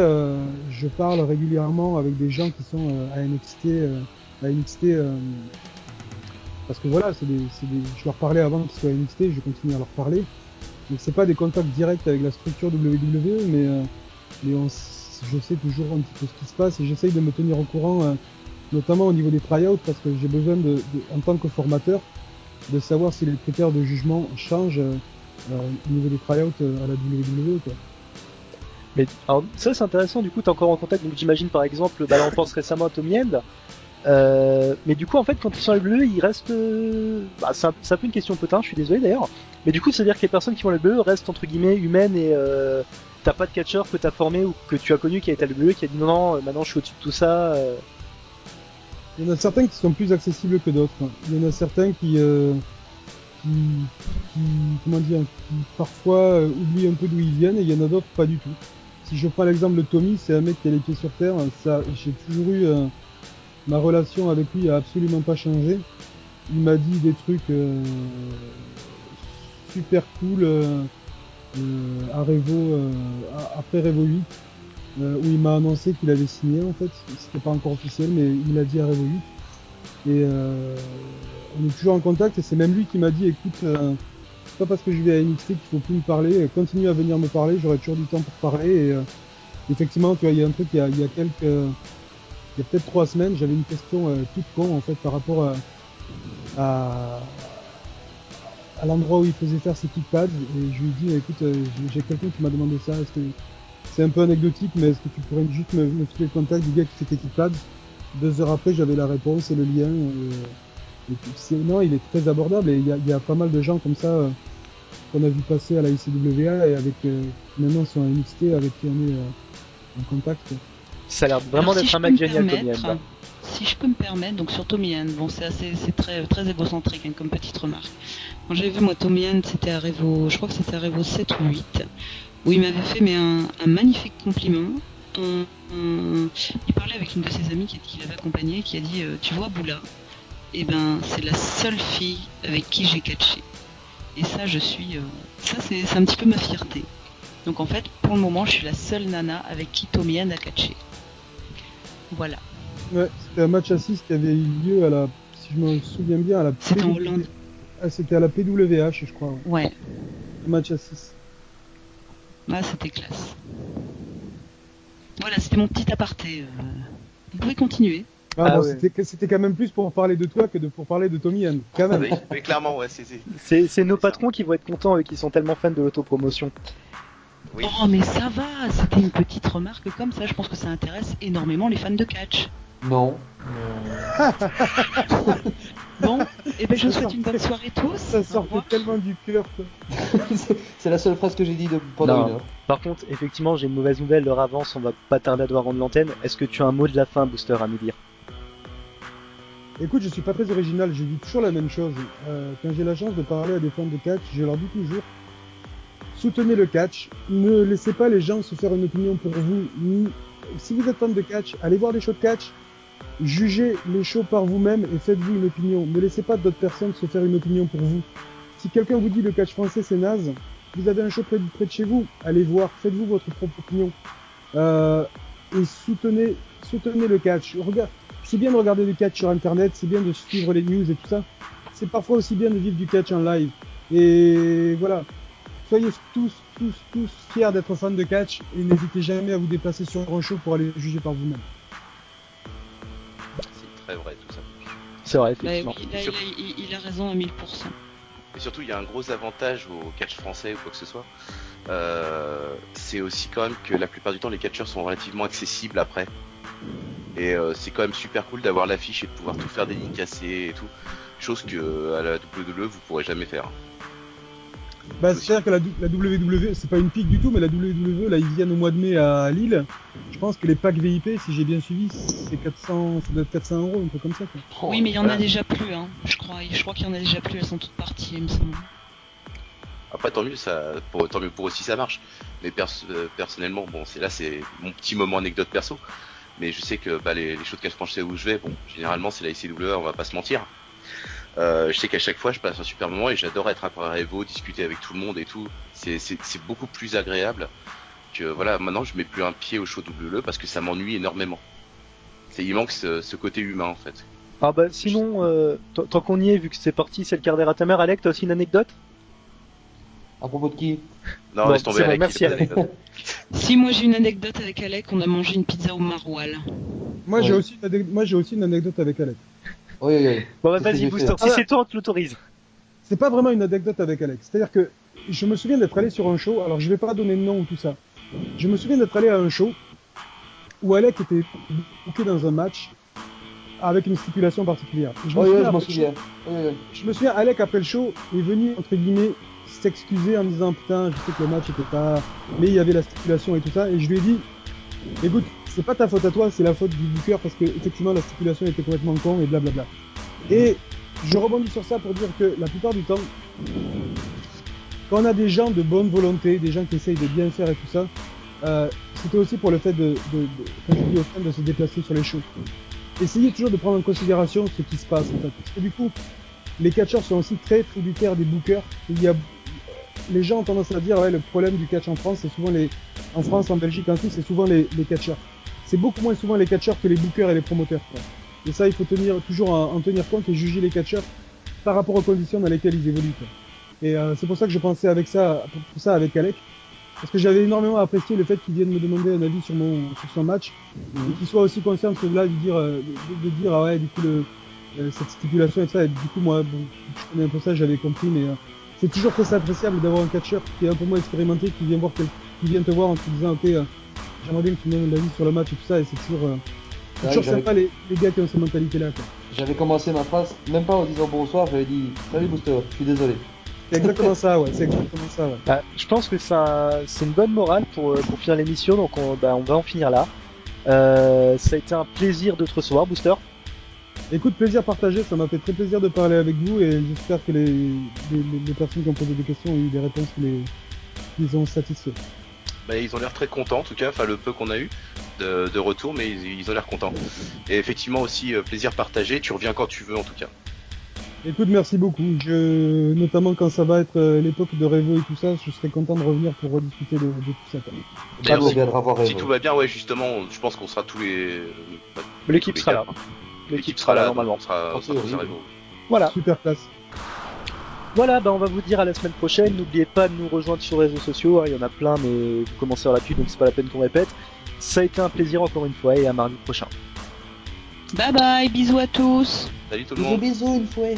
je parle régulièrement avec des gens qui sont à NXT, parce que voilà, je leur parlais avant qu'ils soient à NXT, je continue à leur parler. Donc c'est pas des contacts directs avec la structure WWE, mais je sais toujours un petit peu ce qui se passe et j'essaye de me tenir au courant, notamment au niveau des try-outs, parce que j'ai besoin en tant que formateur, de savoir si les critères de jugement changent au niveau des try-outs à la WWE, quoi. Mais alors, ça c'est intéressant, du coup t'es encore en contact, donc j'imagine par exemple, là on pense récemment à Tommy End, mais du coup en fait quand ils sont à la WWE, il reste, c'est un peu une question potin, je suis désolé d'ailleurs, mais du coup ça veut dire que les personnes qui vont à la WWE restent entre guillemets humaines et t'as pas de catcheur que t'as formé ou que tu as connu qui a été à la WWE qui a dit non, maintenant je suis au-dessus de tout ça. Il y en a certains qui sont plus accessibles que d'autres. Il y en a certains qui comment dire, qui parfois oublient un peu d'où ils viennent, et il y en a d'autres pas du tout. Si je prends l'exemple de Tommy, c'est un mec qui a les pieds sur terre. Ça, j'ai toujours eu ma relation avec lui a absolument pas changé. Il m'a dit des trucs super cool à Revo, après Revo 8, où il m'a annoncé qu'il avait signé en fait. C'était pas encore officiel, mais il l'a dit à Revo 8. Et on est toujours en contact, et c'est même lui qui m'a dit écoute, c'est pas parce que je vais à NXT qu'il faut plus me parler, continue à venir me parler, j'aurai toujours du temps pour parler. Et effectivement, tu vois, il y a un truc, il y a peut-être 3 semaines, j'avais une question toute con en fait par rapport à l'endroit où il faisait faire ses kickpads, et je lui ai dit écoute, j'ai quelqu'un qui m'a demandé ça, c'est un peu anecdotique, mais est-ce que tu pourrais juste me filer le contact du gars qui fait tes kickpads? 2 heures après, j'avais la réponse et le lien. Non, il est très abordable, et il y a pas mal de gens comme ça qu'on a vu passer à la ICWA et avec maintenant sont à NXT avec qui on est en contact. Ça a l'air vraiment Alors, d'être si un je match peux me génial, permettre, Tommy End. Si je peux me permettre, donc sur Tommy End, bon c'est très, très égocentrique hein, comme petite remarque. Quand j'ai vu moi Tommy End, c'était à Revo, je crois que c'était à Revo 7 ou 8, où il m'avait fait un magnifique compliment. Il parlait avec une de ses amies qui l'avait accompagné, qui a dit tu vois Boula, et ben c'est la seule fille avec qui j'ai catché. Et ça ça c'est un petit peu ma fierté. Donc en fait pour le moment je suis la seule nana avec qui Tommy End a catché. Voilà. Ouais, c'était un match à 6 qui avait eu lieu à la, si je me souviens bien, à la C'était en Hollande. Ah, c'était à la PWH, je crois. Ouais. Un match à 6. Ah, c'était classe. Voilà, c'était mon petit aparté. Vous pouvez continuer. Ah, bon, ouais. C'était quand même plus pour parler de toi que pour parler de Tommy End. Quand même. Oui, clairement, ouais, C'est nos patrons qui vont être contents, eux, qui sont tellement fans de l'autopromotion. Oui. Oh, mais ça va, c'était une petite remarque comme ça. Je pense que ça intéresse énormément les fans de catch. Non. Bon, et ben je vous souhaite une bonne soirée tous. Ça Au sortait revoir. tellement du cœur, quoi. C'est la seule phrase que j'ai dit pendant Non. une heure. Par contre, effectivement, j'ai une mauvaise nouvelle, l'heure avance, on va pas tarder à devoir rendre l'antenne. Est-ce que tu as un mot de la fin, Booster, à nous dire? Écoute, je suis pas très original, je dis toujours la même chose. Quand j'ai la chance de parler à des fans de catch, je leur dis toujours soutenez le catch, ne laissez pas les gens se faire une opinion pour vous. Si vous êtes fan de catch, allez voir des shows de catch, jugez les shows par vous-même et faites-vous une opinion. Ne laissez pas d'autres personnes se faire une opinion pour vous. Si quelqu'un vous dit le catch français c'est naze, vous avez un show près de chez vous, allez voir, faites-vous votre propre opinion. Et soutenez le catch. C'est bien de regarder du catch sur internet, c'est bien de suivre les news et tout ça. C'est parfois aussi bien de vivre du catch en live. Et voilà. Soyez tous fiers d'être fans de catch et n'hésitez jamais à vous déplacer sur un show pour aller juger par vous-même. C'est très vrai tout ça. C'est vrai, Bah effectivement. oui, là, il a raison à 1000%. Et surtout, il y a un gros avantage au catch français ou quoi que ce soit. C'est aussi quand même que la plupart du temps, les catcheurs sont relativement accessibles après. Et c'est quand même super cool d'avoir l'affiche et de pouvoir tout faire dédicacer et tout. Chose que à la WWE, vous pourrez jamais faire. Bah, c'est-à-dire que la WWE, c'est pas une pique du tout, mais la WWE, là, ils viennent au mois de mai à Lille. Je pense que les packs VIP, si j'ai bien suivi, c'est 400, ça doit être 400 €, un peu comme ça, quoi. Oui, mais il y en a Voilà. déjà plus, hein. Je crois qu'il y en a déjà plus, elles sont toutes parties, il me semble. Après, tant mieux, tant mieux pour eux si ça marche. Mais personnellement, bon, c'est mon petit moment anecdote perso. Mais je sais que les shows de catch français où je vais, bon, généralement c'est la ICW, on va pas se mentir. Je sais qu'à chaque fois je passe un super moment et j'adore être à Evo, discuter avec tout le monde et tout. C'est beaucoup plus agréable que voilà. Maintenant je mets plus un pied au show WWE parce que ça m'ennuie énormément. Il manque ce côté humain en fait. Ah bah sinon, tant qu'on y est, vu que c'est parti, c'est le quart d'heure à ta mère, Alec, t'as aussi une anecdote? À propos de qui? Non, Bon, laisse tomber c'est bon, Alec, merci, il a pas Alec. d'anecdote. Si, moi j'ai une anecdote avec Alec, on a mangé une pizza au maroilles. Moi, j'ai Ouais. aussi une anecdote avec Alex. Oui, oui, oui. Bon bah C'est ce que vas-y, j'ai Booster, fait. si c'est toi, on te l'autorise. C'est pas vraiment une anecdote avec Alex. C'est-à-dire que je me souviens d'être allé sur un show, alors je vais pas donner de nom ou tout ça. Je me souviens d'être allé à un show où Alec était booké dans un match avec une stipulation particulière. Je me Oui, oui, souviens je m'en après le souviens. show- Oui, oui. Je me souviens, Alec après le show est venu, entre guillemets, s'excuser en disant putain, je sais que le match était pas, mais il y avait la stipulation et tout ça, et je lui ai dit, écoute, c'est pas ta faute à toi, c'est la faute du booker parce que effectivement la stipulation était complètement con et blablabla. Et je rebondis sur ça pour dire que la plupart du temps, quand on a des gens de bonne volonté, des gens qui essayent de bien faire et tout ça, c'était aussi pour le fait comme je dis aux fans, de se déplacer sur les shows. Essayez toujours de prendre en considération ce qui se passe en fait. Parce que du coup, les catcheurs sont aussi très tributaires des bookers. Les gens ont tendance à dire ouais, le problème du catch en France, c'est souvent en France, en Belgique, en Suisse, c'est souvent les catcheurs. C'est beaucoup moins souvent les catcheurs que les bookers et les promoteurs, quoi. Et ça, il faut toujours en tenir compte et juger les catcheurs par rapport aux conditions dans lesquelles ils évoluent, quoi. Et c'est pour ça que je pensais avec ça avec Alec, parce que j'avais énormément apprécié le fait qu'il vienne me demander un avis sur son match, et qu'il soit aussi conscient que là de dire ah ouais, du coup cette stipulation et ça, et du coup moi bon, je connais un peu ça, j'avais compris, mais c'est toujours très appréciable d'avoir un catcheur qui est un peu moins expérimenté, qui vient te voir en te disant ok, j'aimerais bien que tu me donnes l'avis sur le match et tout ça, et c'est toujours Ouais, sympa les gars qui ont cette mentalité là, quoi. J'avais commencé ma phrase, même pas en disant bonsoir, j'avais dit salut Booster, je suis désolé. C'est exactement ça, ouais, c'est exactement ça, ouais. Bah, je pense que c'est une bonne morale pour finir l'émission, donc on va en finir là. Ça a été un plaisir de te recevoir, Booster. Écoute, plaisir partagé, ça m'a fait très plaisir de parler avec vous et j'espère que les personnes qui ont posé des questions ont eu des réponses qui les ont satisfaits. Bah, ils ont l'air très contents en tout cas, enfin le peu qu'on a eu de retour, mais ils ont l'air contents. Et effectivement aussi plaisir partagé, tu reviens quand tu veux en tout cas. Écoute, merci beaucoup. Notamment quand ça va être l'époque de Revo et tout ça, je serai content de revenir pour rediscuter de tout ça. D'ailleurs, On viendra voir si Revo. tout va bien, ouais justement, je pense qu'on sera tous les... L'équipe tous les sera là. quatre. L'équipe sera là normalement. On sera En théorie, tous à oui. Revo. Voilà. Super classe. Voilà, bah on va vous dire à la semaine prochaine. N'oubliez pas de nous rejoindre sur les réseaux sociaux. Il y en a plein, mais vous commencez à avoir l'habitude, donc c'est pas la peine qu'on répète. Ça a été un plaisir encore une fois et à mardi prochain. Bye bye, bisous à tous. Salut tout le monde. Bisous, une fois.